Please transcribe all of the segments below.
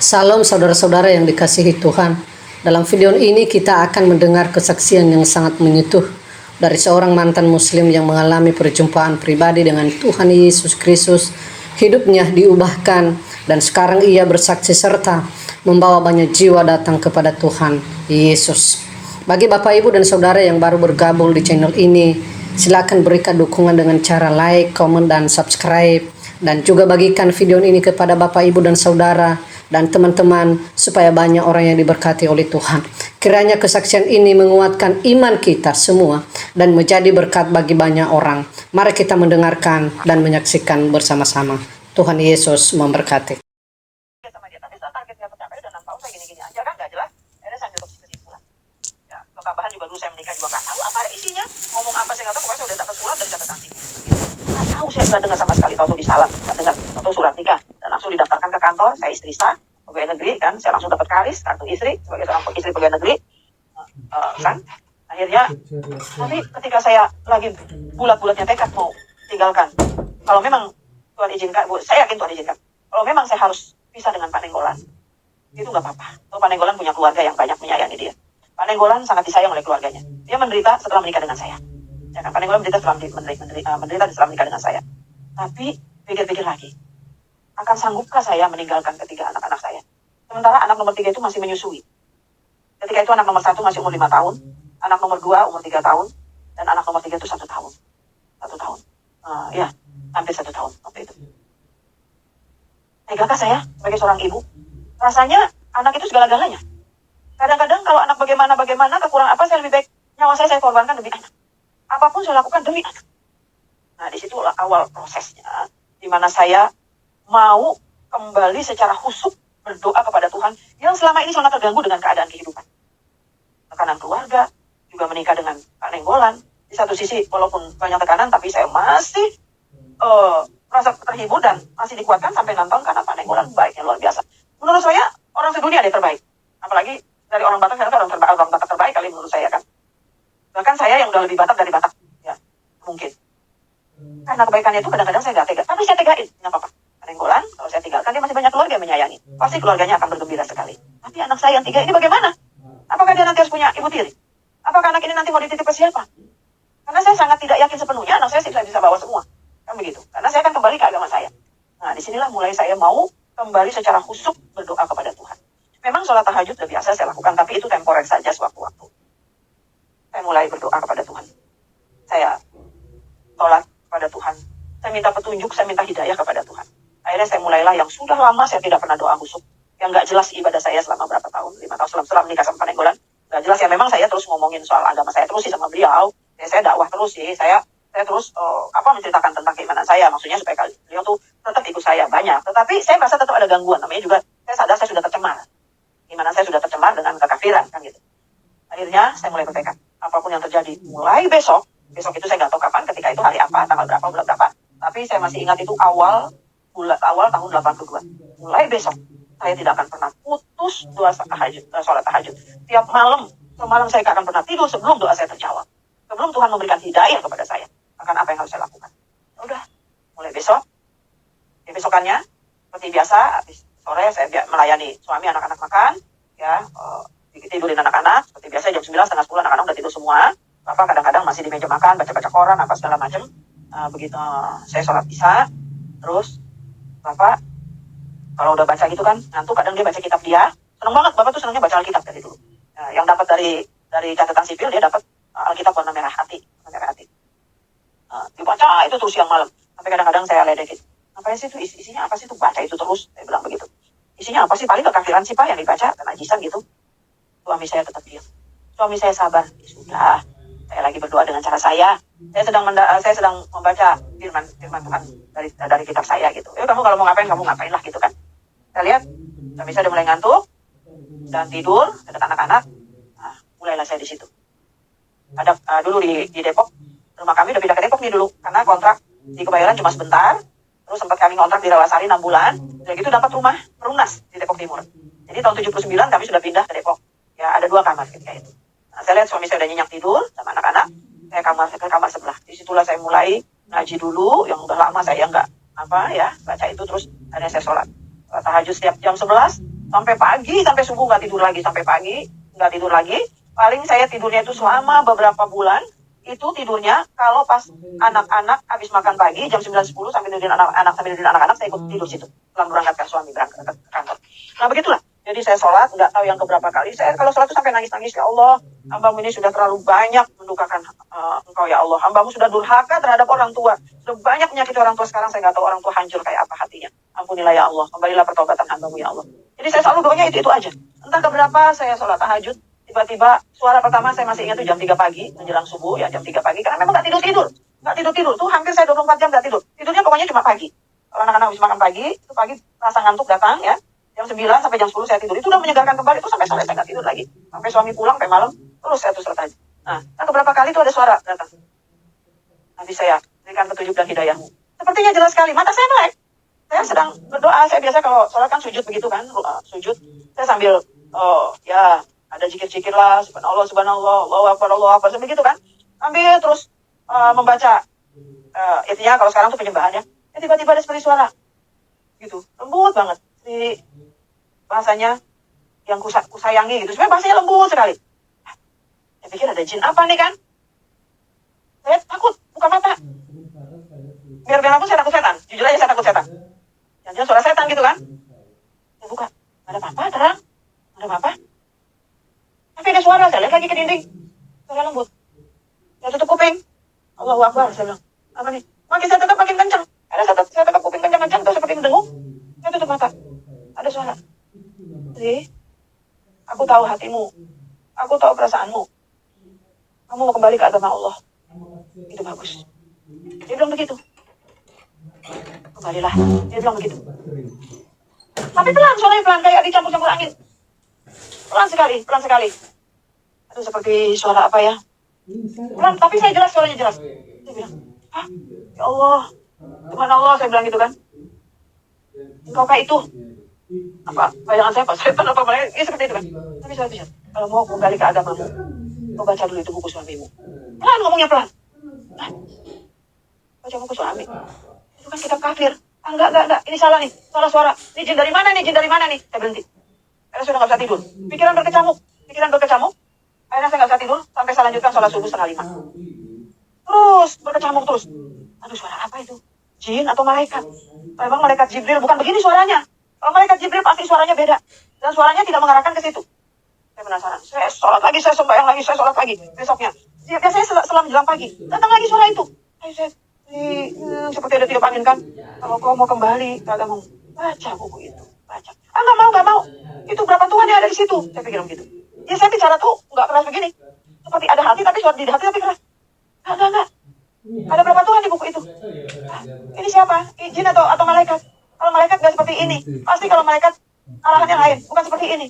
Salam saudara-saudara yang dikasihi Tuhan. Dalam video ini kita akan mendengar kesaksian yang sangat menyentuh dari seorang mantan muslim yang mengalami perjumpaan pribadi dengan Tuhan Yesus Kristus. Hidupnya diubahkan dan sekarang ia bersaksi serta membawa banyak jiwa datang kepada Tuhan Yesus. Bagi Bapak Ibu dan Saudara yang baru bergabung di channel ini, silakan berikan dukungan dengan cara like, komen, dan subscribe. Dan juga bagikan video ini kepada Bapak Ibu dan Saudara dan teman-teman supaya banyak orang yang diberkati oleh Tuhan. Kiranya kesaksian ini menguatkan iman kita semua dan menjadi berkat bagi banyak orang. Mari kita mendengarkan dan menyaksikan bersama-sama. Tuhan Yesus memberkati. Sama dia, tapi setelah targetnya tercapai udah 6 tahun saya gini-gini aja kan, nggak jelas. Akhirnya saya ambil kesimpulan. Ya, ketambahan juga dulu saya menikah juga nggak tahu apa isinya, ngomong apa saya nggak tahu, pokoknya saya udah dapat surat dari catatan sipil. Nggak tahu, saya nggak dengar sama sekali, tahu di salam, nggak dengar, atau surat nikah, dan langsung didaftarkan ke kantor. Saya istri sah, pegawai negeri kan, saya langsung dapat karis, kartu istri sebagai seorang istri pegawai negeri, kan. Akhirnya, tapi ketika saya lagi bulat-bulatnya tekad mau tinggalkan, kalau memang Tuhan izinkan, saya yakin Tuhan izinkan. Kalau memang saya harus pisah dengan Pak Nenggolan, itu nggak apa-apa. Pak Nenggolan punya keluarga yang banyak menyayangi dia. Pak Nenggolan sangat disayang oleh keluarganya. Dia menderita setelah menikah dengan saya. Ya kan? Pak Nenggolan menderita setelah menikah dengan saya. Tapi pikir-pikir lagi, akan sanggupkah saya meninggalkan ketiga anak-anak saya? Sementara anak nomor 3 itu masih menyusui. Ketika itu anak nomor 1 masih umur 5 tahun, anak nomor 2 umur 3 tahun, dan anak nomor 3 itu 1 tahun. 1 tahun. Ya, hampir 1 tahun waktu itu. Tegakah saya sebagai seorang ibu? Rasanya anak itu segala-galanya. Kadang-kadang kalau anak bagaimana, kekurangan apa, saya lebih baik nyawa saya korbankan demi anak. Apapun saya lakukan demi anak. Nah, disitulah awal prosesnya, di mana saya mau kembali secara khusyuk berdoa kepada Tuhan yang selama ini sangat terganggu dengan keadaan kehidupan. Tekanan keluarga, juga menikah dengan Pak Nenggolan. Di satu sisi, walaupun banyak tekanan, tapi saya masih merasa terhibur dan masih dikuatkan sampai 6 tahun karena Pak Nenggolan baiknya luar biasa. Menurut saya, orang sedunia dia terbaik. Apalagi dari orang Batak, saya orang Batak terbaik kali menurut saya kan. Bahkan saya yang udah lebih Batak dari Batak, ya mungkin. Karena kebaikannya itu kadang-kadang saya nggak tega, tapi saya tegain, nggak apa-apa. Pak Nenggolan, kalau saya tinggalkan dia masih banyak keluarga yang menyayangi. Pasti keluarganya akan bergembira sekali. Tapi anak saya yang 3 ini bagaimana? Apakah dia nanti harus punya ibu tiri? Apakah anak ini nanti mau dititip ke siapa? Karena saya sangat tidak yakin sepenuhnya anak saya bisa bawa semua. Kan begitu. Karena saya akan kembali ke agama saya. Nah, disinilah mulai saya mau kembali secara khusyuk berdoa kepada Tuhan. Memang sholat tahajud sudah biasa saya lakukan, tapi itu temporer saja sewaktu-waktu. Saya mulai berdoa kepada Tuhan. Saya sholat kepada Tuhan. Saya minta petunjuk, saya minta hidayah kepada Tuhan. Akhirnya saya mulailah yang sudah lama saya tidak pernah doa khusyuk. Yang nggak jelas ibadah saya selama berapa tahun, 5 tahun setelah menikah sama Pak Nenggolan. Nggak jelas ya, memang saya terus ngomongin soal agama saya terus sih sama beliau. Saya dakwah terus sih, saya terus menceritakan tentang keimanan saya, maksudnya supaya beliau tuh tetap ikut saya banyak. Tetapi saya merasa tetap ada gangguan, namanya juga saya sadar saya sudah tercemar. Imanan saya sudah tercemar dengan kekafiran kan gitu. Akhirnya saya mulai bertekad, apapun yang terjadi mulai besok itu saya nggak tahu kapan, ketika itu hari apa, tanggal berapa, bulan berapa. Tapi saya masih ingat itu awal tahun 82. Mulai besok saya tidak akan pernah putus sholat tahajud. Tiap malam saya akan pernah tidur sebelum doa saya terjawab. Sebelum Tuhan memberikan hidayah kepada saya akan apa yang harus saya lakukan. Udah, mulai besok, besokannya seperti biasa, habis sore saya melayani suami, anak-anak makan, ya, tidurin anak-anak seperti biasa. Jam 9, setengah 10 anak-anak udah tidur semua. Bapak kadang-kadang masih di meja makan, baca-baca koran, apa segala macam. Begitu saya sholat isya, terus Bapak kalau udah baca gitu kan, ngantuk, kadang dia baca kitab dia. Seneng banget, Bapak tuh senangnya baca Alkitab dari dulu. Nah, yang dapat dari catatan sipil, dia dapat Alkitab warna merah hati. Dibaca itu terus siang malam. Sampai kadang-kadang saya ledekin. Apa sih itu, isinya apa sih itu, baca itu terus. Saya bilang begitu. Isinya apa sih, paling kekafiran sih Pak yang dibaca, kenajisan gitu. Suami saya tetap diam. Suami saya sabar. Ya sudah, saya lagi berdoa dengan cara saya. Saya sedang membaca firman Tuhan dari kitab saya gitu. Kamu kalau mau ngapain, kamu ngapain lah gitu kan. Saya lihat, suami saya udah mulai ngantuk dan tidur dekat anak-anak. Nah, mulailah saya di situ. Ada dulu di Depok, rumah kami udah pindah ke Depok nih dulu, karena kontrak di Kebayoran cuma sebentar. Terus sempat kami kontrak di Rawasari 6 bulan, udah gitu dapat rumah perunas di Depok Timur. Jadi tahun 79 kami sudah pindah ke Depok. Ya, ada 2 kamar ketika itu. Nah, saya lihat suami saya udah nyenyak tidur sama anak-anak. Saya ke kamar sebelah. Disitulah saya mulai ngaji dulu, yang udah lama saya nggak baca itu, terus akhirnya saya sholat tahajud setiap jam 11. Sampai pagi, sampai subuh nggak tidur lagi, sampai pagi nggak tidur lagi. Paling saya tidurnya itu selama beberapa bulan, itu tidurnya kalau pas anak-anak habis makan pagi jam 9.10 sambil tidurin anak-anak, saya ikut tidur situ. Pulang berangkatkan suami berangkat ke kantor. Nah begitulah. Jadi saya sholat, nggak tahu yang keberapa kali. Saya kalau sholat itu sampai nangis-nangis, ya Allah, hambamu ini sudah terlalu banyak mendukakan engkau ya Allah. Hambamu sudah durhaka terhadap orang tua. Sudah banyak menyakiti orang tua, sekarang saya nggak tahu orang tua hancur kayak apa hatinya. Ampunilah ya Allah, kembalilah pertobatan hambamu ya Allah. Jadi saya selalu doanya itu aja. Entah keberapa saya sholat tahajud, tiba-tiba suara pertama saya masih ingat itu jam 3 pagi, menjelang subuh ya jam 3 pagi. Karena memang nggak tidur-tidur. Nggak tidur-tidur, tuh hampir saya 24 jam nggak tidur. Tidurnya pokoknya cuma pagi. Kalau anak-anak habis makan pagi, itu pagi rasa ngantuk datang ya. Jam 9 sampai jam 10 saya tidur. Itu udah menyegarkan kembali, itu sampai sore saya nggak tidur lagi. Sampai suami pulang, sampai malam, terus saya tuh selesai. Nah, beberapa kali itu ada suara datang. Nanti saya berikan petunjuk dan hidayahmu. Sepertinya jelas sekali, mata saya melek. Saya sedang berdoa, saya biasa kalau sholat kan sujud begitu kan, sujud. Saya sambil, ya ada zikir-zikir lah, subhanallah, subhanallah, Allahu Akbar, begitu kan. Sambil terus membaca, intinya kalau sekarang tuh penyembahan ya. Tiba-tiba ada seperti suara, gitu, lembut banget. Di bahasanya yang kusayangi gitu. Sebenarnya bahasanya lembut sekali. Saya pikir ada jin apa nih kan? Saya takut, buka mata. Biar aku saya takut setan. Jujur aja saya takut setan. Jangan suara setan gitu kan? Saya buka, ada apa-apa terang? Ada apa-apa? Tapi ada suara, saya lihat lagi ke dinding. Suara lembut. Saya tutup kuping. Allahu Akbar, saya bilang. Apa nih? Makin saya tetap makin kencang. Saya tetap kuping kencang-kencang, terus seperti mendengung. Saya tutup mata. Ada suara. Jadi, aku tahu hatimu. Aku tahu perasaanmu. Kamu mau kembali ke agama Allah. Itu bagus. Dia bilang begitu. Kembalilah. Dia bilang begitu. Tapi pelan, suaranya pelan. Kayak dicampur-campur angin. Pelan sekali. Itu seperti suara apa ya? Pelan, tapi saya jelas, suaranya jelas. Dia bilang, hah? Ya Allah. Tuhan Allah, saya bilang gitu kan. Engkau kayak itu. Apa bayangan saya, Pak, setan apa malaikat, ini seperti itu kan. Tapi saya bisa, kalau mau kembali ke agamamu, kau baca dulu itu buku suamimu. Pelan, ngomongnya pelan. Nah, baca buku suami. Itu kan kitab kafir. Enggak. Ini salah nih, salah suara. Ini jin dari mana nih? Saya berhenti. Karena sudah nggak bisa tidur. Pikiran berkecamuk. Akhirnya saya nggak bisa tidur sampai saya lanjutkan sholat subuh 4:30. Terus berkecamuk terus. Aduh, suara apa itu? Jin atau malaikat? Memang malaikat Jibril, bukan begini suaranya. Kalau malaikat Jibril pasti suaranya beda. Dan suaranya tidak mengarahkan ke situ. Saya penasaran. Saya sholat lagi, saya sembahyang lagi, saya sholat lagi. Besoknya. Biasanya setelah menjelang pagi. Datang lagi suara itu. Ayo saya seperti ada tiup angin kan. Kalau kau mau kembali ke agamamu, baca buku itu. Baca. Nggak mau. Itu berapa Tuhan yang ada di situ? Saya pikir begitu. Ya saya bicara tuh nggak keras begini. Seperti ada hati tapi suara di hati tapi keras. Enggak. Ada berapa Tuhan di buku itu? Hah? Ini siapa? Jin atau malaikat? Kalau malaikat nggak seperti ini. Pasti kalau malaikat arahannya lain, bukan seperti ini.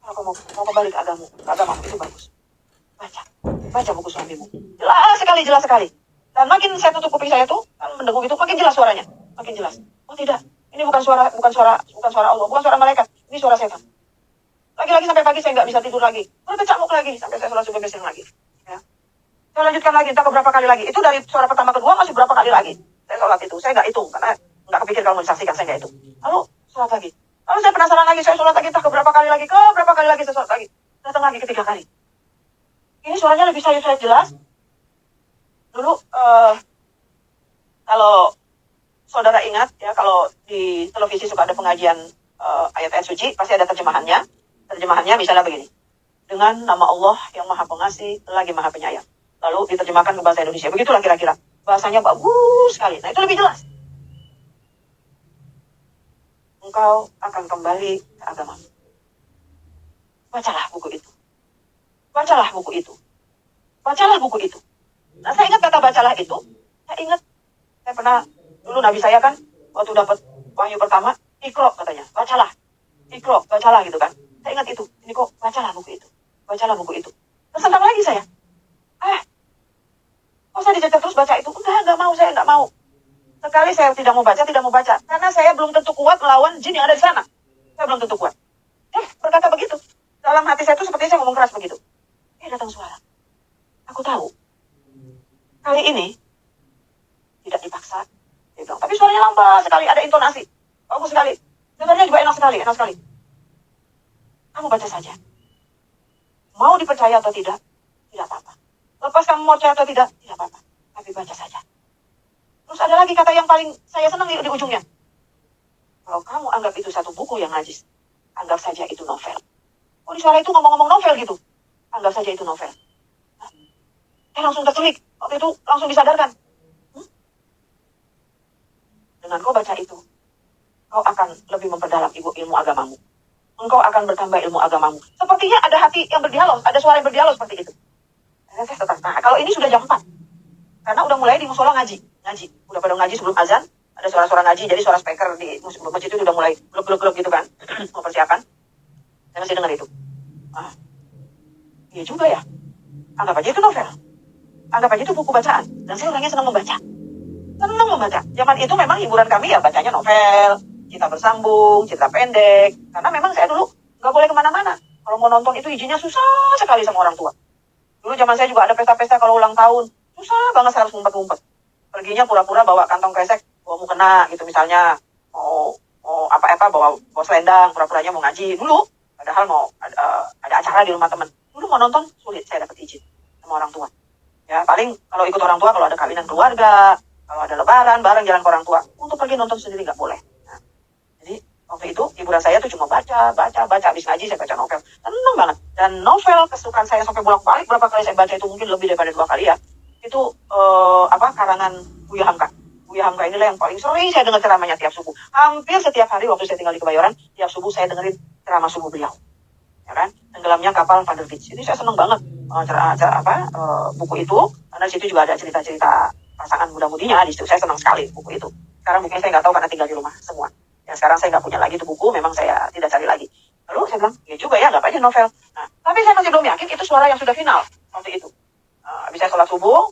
Kalau kamu mau kembali ke agamamu itu bagus. Baca buku suamimu. Jelas sekali. Dan makin saya tutup kuping saya tuh, kan mendengung itu makin jelas suaranya, makin jelas. Oh tidak, ini bukan suara Allah, bukan suara malaikat, ini suara setan. Lagi-lagi sampai pagi saya nggak bisa tidur lagi, berkecamuk lagi sampai saya sholat subuh besok lagi. Ya. Saya lanjutkan lagi, entah beberapa kali lagi. Itu dari suara pertama kedua masih berapa kali lagi. Saya sholat itu, saya nggak hitung karena nggak kepikir kalau mau disaksikan, saya nggak hitung. Lalu sholat lagi. Lalu saya penasaran lagi, saya sholat lagi, entah berapa kali lagi saya sholat lagi. Datang lagi ketiga kali. Ini suaranya lebih saya jelas. Dulu kalau saudara ingat ya, kalau di televisi suka ada pengajian ayat-ayat suci, pasti ada terjemahannya. Terjemahannya misalnya begini. Dengan nama Allah yang Maha Pengasih lagi Maha Penyayang. Lalu diterjemahkan ke bahasa Indonesia. Begitulah kira-kira. Bahasanya bagus sekali. Nah, itu lebih jelas. Engkau akan kembali ke agama. Bacalah buku itu. Nah, saya ingat kata bacalah itu. Saya pernah, dulu Nabi saya kan, waktu dapat wahyu pertama, Iqra katanya, bacalah gitu kan. Saya ingat itu, ini kok bacalah buku itu. Terus tentang lagi saya, kok saya dijaga terus baca itu? Saya enggak mau. Sekali saya tidak mau baca, karena saya belum tentu kuat melawan jin yang ada di sana. Saya belum tentu kuat. Berkata begitu. Dalam hati saya itu seperti saya ngomong keras begitu. Datang suara. Aku tahu. Kali ini tidak dipaksa. Dia bilang, tapi suaranya lambat sekali, ada intonasi. Bagus sekali. Dengarnya juga enak sekali, enak sekali. Kamu baca saja. Mau dipercaya atau tidak apa-apa. Lepas kamu mau percaya atau tidak apa-apa. Tapi baca saja. Terus ada lagi kata yang paling saya senang di ujungnya. Kalau kamu anggap itu satu buku yang najis, anggap saja itu novel. Oh, di suara itu ngomong-ngomong novel gitu. Anggap saja itu novel. Saya langsung tercelik. Waktu itu langsung disadarkan. Dengan kau baca itu, kau akan lebih memperdalam ilmu agamamu. Engkau akan bertambah ilmu agamamu. Sepertinya ada hati yang berdialog, ada suara yang berdialog seperti itu. Dan saya tetap, nah kalau ini sudah jam 4. Karena udah mulai di musola ngaji. Udah pada ngaji sebelum azan, ada suara-suara ngaji, jadi suara speaker di masjid itu udah mulai gelap-gelap gitu kan. Mau persiapan. Saya masih dengar itu. Iya juga ya. Anggap aja itu novel. Anggap aja itu buku bacaan. Dan saya orangnya senang membaca. Zaman itu memang hiburan kami ya bacanya novel, cerita bersambung, cerita pendek. Karena memang saya dulu nggak boleh kemana-mana. Kalau mau nonton itu izinnya susah sekali sama orang tua. Dulu zaman saya juga ada pesta-pesta kalau ulang tahun. Susah banget saya harus ngumpet-ngumpet. Perginya pura-pura bawa kantong kresek, bawa mukena gitu misalnya. Mau apa-apa bawa selendang, pura-puranya mau ngaji. Dulu, padahal mau ada acara di rumah teman. Dulu mau nonton, sulit saya dapat izin sama orang tua. Ya paling kalau ikut orang tua kalau ada kawinan keluarga, kalau ada lebaran, bareng jalan ke orang tua. Untuk pergi nonton sendiri nggak boleh. Nah, jadi waktu itu hiburan saya tuh cuma baca. Habis ngaji saya baca novel. Seneng banget. Dan novel kesukaan saya sampai bolak-balik berapa kali saya baca itu mungkin lebih daripada 2 kali ya. Itu karangan Buya Hamka. Buya Hamka inilah yang paling sering saya dengar ceramahnya tiap subuh. Hampir setiap hari waktu saya tinggal di Kebayoran, tiap subuh saya dengerin ceramah subuh beliau. Ya kan? Tenggelamnya kapal Van der Beach. Ini saya seneng banget buku itu karena di situ juga ada cerita-cerita pasangan muda-mudinya di situ. Saya senang sekali buku itu. Sekarang bukunya saya nggak tahu karena tinggal di rumah semua. Ya sekarang saya nggak punya lagi tuh buku, memang saya tidak cari lagi. Lalu saya bilang, ya juga ya, nggak aja novel. Nah, tapi saya masih belum yakin itu suara yang sudah final waktu itu. Habis saya sholat subuh,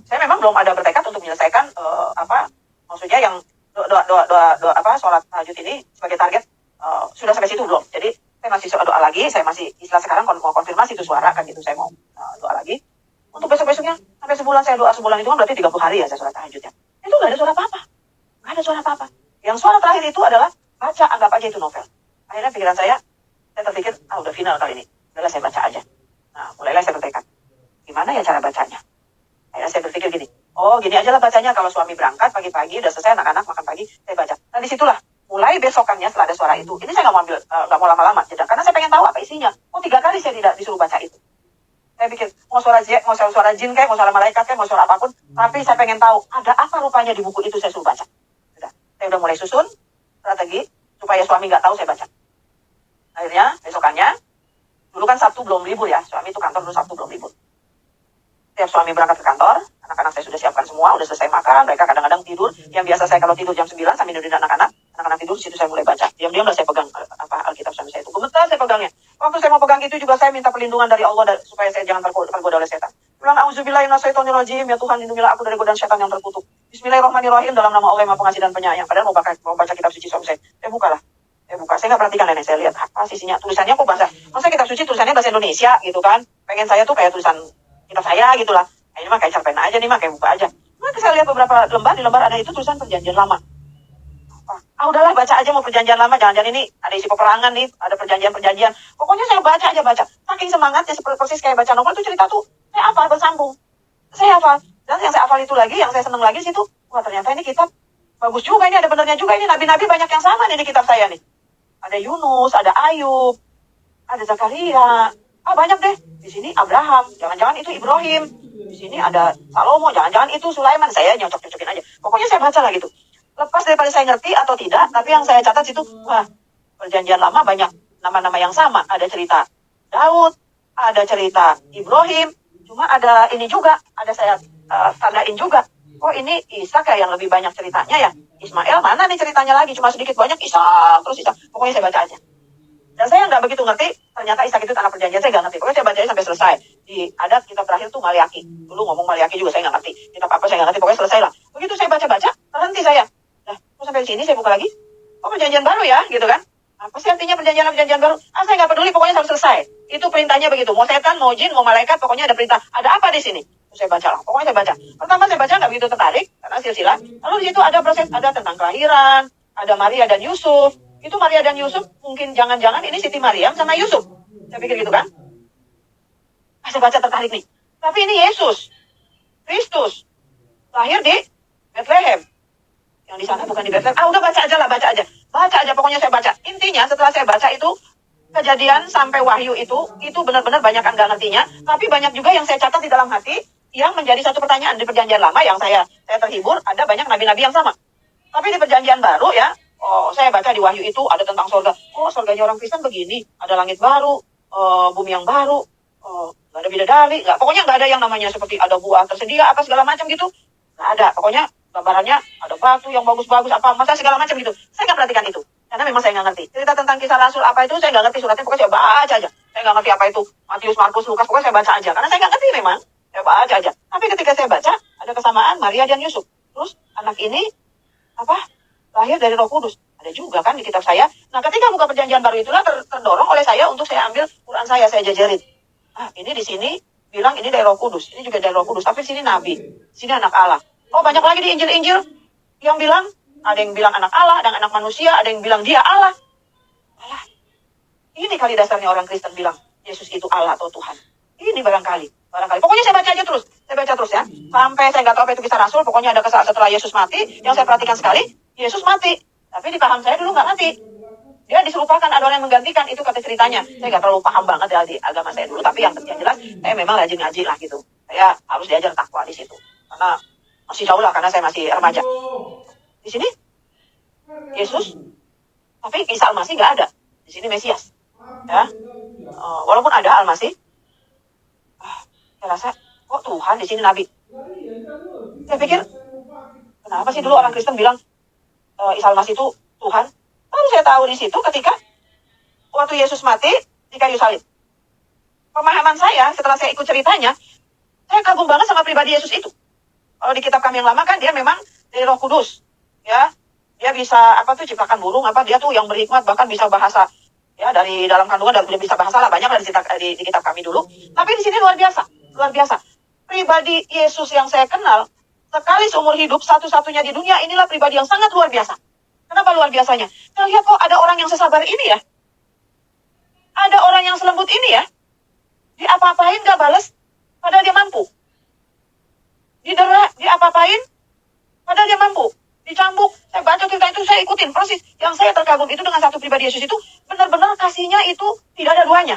saya memang belum ada bertekad untuk menyelesaikan maksudnya yang doa sholat tahajud ini sebagai target sudah sampai situ belum. Jadi saya masih doa lagi, saya masih istilah sekarang mau konfirmasi itu suara kan gitu, saya mau doa lagi. Untuk besok-besoknya sampai sebulan saya doa, sebulan itu kan berarti 30 hari ya saya sholat tahajudnya. Itu nggak ada suara apa-apa. Nggak ada suara apa-apa. Yang suara terakhir itu adalah baca, anggap aja itu novel. Akhirnya pikiran saya terpikir, udah final kali ini. Udahlah saya baca aja. Nah, mulailah saya bertekad. Gimana ya cara bacanya? Akhirnya saya berpikir gini, gini aja lah bacanya kalau suami berangkat pagi-pagi, udah selesai anak-anak makan pagi, saya baca. Nah disitulah, mulai besokannya setelah ada suara itu, ini saya nggak mau lama-lama, karena saya pengen tahu apa isinya. 3 kali saya tidak disuruh baca itu. Saya pikir, mau suara jin kayak, mau suara malaikat kayak, mau suara apapun, tapi saya pengen tahu, ada apa rupanya di buku itu saya suruh baca. Saya udah mulai susun strategi, supaya suami nggak tahu saya baca. Akhirnya, besokannya, dulu kan Sabtu belum libur ya, suami itu kantor dulu Sabtu belum libur. Setiap suami berangkat ke kantor, anak-anak saya sudah siapkan semua, udah selesai makan, mereka kadang-kadang tidur. Yang biasa saya kalau tidur jam 9 sambil nurunin anak-anak tidur, di situ saya mulai baca. Diam-diam lah saya pegang Alkitab suami saya itu. Gemetar saya pegangnya. Waktu saya mau pegang itu juga saya minta perlindungan dari Allah supaya saya jangan tergoda oleh setan. Bilang, auzubillahi minasyaitonirrajim, ya Tuhan lindungilah aku dari godaan setan yang terkutuk. Bismillahirrahmanirrahim, dalam nama Allah yang Maha Pengasih dan Penyayang. Padahal mau baca kitab suci suami saya. Saya buka, saya nggak perhatikan nenek, saya lihat apa sisinya, tulisannya kok masa kitab suci tulisannya bahasa Indonesia gitu kan. Pengen saya tuh kayak tulisan kitab saya gitulah. Ini mah kayak cerpen aja nih mah, kayak buka aja. Maka saya lihat beberapa lembar, di lembar ada itu tulisan perjanjian lama. Udahlah baca aja, mau perjanjian lama, jangan-jangan ini ada isi peperangan nih, ada perjanjian. Pokoknya saya baca. Saking semangatnya, persis kayak baca novel tuh, cerita tuh saya hafal bersambung. Saya hafal. Dan yang saya hafal itu lagi, yang saya seneng lagi situ, wah ternyata ini kitab bagus juga, ini ada benernya juga, ini nabi-nabi banyak yang sama nih di kitab saya nih. Ada Yunus, ada Ayub, ada Zakaria. Banyak deh. Di sini Abraham, jangan-jangan itu Ibrahim. Di sini ada Salomo, jangan-jangan itu Sulaiman. Saya nyocok-cocokin aja. Pokoknya saya baca lah gitu. Lepas daripada saya ngerti atau tidak, tapi yang saya catat situ, perjanjian lama banyak nama-nama yang sama. Ada cerita Daud, ada cerita Ibrahim, cuma ada ini juga, ada saya tandain juga. Ini Ishak yang lebih banyak ceritanya ya. Ismail mana nih ceritanya lagi, cuma sedikit banyak Ishak, terus Ishak. Pokoknya saya baca aja. Dan saya nggak begitu ngerti, ternyata Ishak itu tanah perjanjian, saya nggak ngerti. Pokoknya saya bacanya sampai selesai. Ada kitab terakhir tuh Maliaki. Dulu ngomong Maliaki juga saya nggak ngerti. Kitab apa saya nggak ngerti, pokoknya selesai lah. Begitu saya baca-baca, terhenti saya. Terus sampai sini saya buka lagi, perjanjian baru ya, gitu kan. Apa sih artinya perjanjian baru? Saya nggak peduli, pokoknya harus selesai. Itu perintahnya begitu. Mau setan, mau jin, mau malaikat, pokoknya ada perintah. Ada apa di sini? Terus saya baca lah. Pokoknya saya baca. Pertama saya baca nggak begitu tertarik, karena silsilah. Lalu di situ ada proses, ada tentang kelahiran, ada Maria dan Yusuf, Itu Maria dan Yusuf, mungkin jangan-jangan ini Siti Mariam sama Yusuf. Saya pikir gitu kan. Saya baca tertarik nih. Tapi ini Yesus, Kristus, lahir di Bethlehem. Yang di sana bukan di Bethlehem. Udah baca aja lah, baca aja. Baca aja, pokoknya saya baca. Intinya setelah saya baca itu, Kejadian sampai Wahyu itu benar-benar banyak yang nggak ngertinya. Tapi banyak juga yang saya catat di dalam hati, yang menjadi satu pertanyaan di perjanjian lama yang saya terhibur, ada banyak nabi-nabi yang sama. Tapi di perjanjian baru ya, saya baca di Wahyu itu ada tentang surga. Surganya orang Kristen begini, ada langit baru, bumi yang baru, nggak ada bidadari, pokoknya nggak ada yang namanya seperti ada buah tersedia, apa segala macam gitu. Nggak ada, pokoknya gambarannya ada batu yang bagus-bagus, apa masa segala macam gitu. Saya nggak perhatikan itu. Karena memang saya nggak ngerti. Cerita tentang kisah Rasul apa itu, saya nggak ngerti suratnya, pokoknya saya baca aja. Saya nggak ngerti apa itu, Matius, Markus, Lukas, pokoknya saya baca aja. Karena saya nggak ngerti memang, saya baca aja. Tapi ketika saya baca, ada kesamaan Maria dan Yusuf. Terus anak ini, lahir dari Roh Kudus. Ada juga kan di kitab saya. Nah, ketika buka perjanjian baru itulah terdorong oleh saya untuk saya ambil Quran saya jajarin. Ini di sini bilang ini dari Roh Kudus, ini juga dari Roh Kudus. Tapi sini Nabi, sini anak Allah. Banyak lagi di Injil-Injil yang bilang, ada yang bilang anak Allah, dan anak manusia, ada yang bilang dia Allah. Ini kali dasarnya orang Kristen bilang Yesus itu Allah atau Tuhan. Ini barangkali. Pokoknya saya baca aja terus. Saya baca terus ya. Sampai saya nggak tahu apa itu kisah Rasul. Pokoknya ada setelah Yesus mati. Yang saya perhatikan sekali, Yesus mati. Tapi di paham saya dulu nggak mati. Dia diserupakan, ada orang yang menggantikan. Itu kata ceritanya. Saya nggak terlalu paham banget ya di agama saya dulu. Tapi yang jelas, saya memang rajin ngaji lah gitu. Saya harus diajar takwa di situ. Karena masih jauh lah, karena saya masih remaja. Di sini, Yesus. Tapi Isa Al-Masih nggak ada. Di sini Mesias. Ya, walaupun ada Al-Masih, saya rasa kok Tuhan di sini Nabi. Saya pikir kenapa sih dulu orang Kristen bilang Isa Al-Masih itu Tuhan? Baru saya tahu di situ ketika waktu Yesus mati di kayu salib. Pemahaman saya setelah saya ikut ceritanya, saya kagum banget sama pribadi Yesus itu. Kalau di kitab kami yang lama kan dia memang dari Roh Kudus, ya, dia bisa ciptakan burung, dia tuh yang berhikmat, bahkan bisa bahasa. Ya, dari dalam kandungan udah bisa bahasa lah, banyak lah di kitab kami dulu. Tapi di sini luar biasa. Pribadi Yesus yang saya kenal, sekali seumur hidup, satu-satunya di dunia, inilah pribadi yang sangat luar biasa. Kenapa luar biasanya? Saya lihat kok ada orang yang sesabar ini ya. Ada orang yang selembut ini ya. Diapa-apain gak balas, padahal dia mampu. Didera, diapa-apain, padahal dia mampu. Dicambuk, saya baca cerita itu, saya ikutin persis. Yang saya terkagum itu dengan satu pribadi Yesus itu, benar-benar kasihnya itu tidak ada duanya.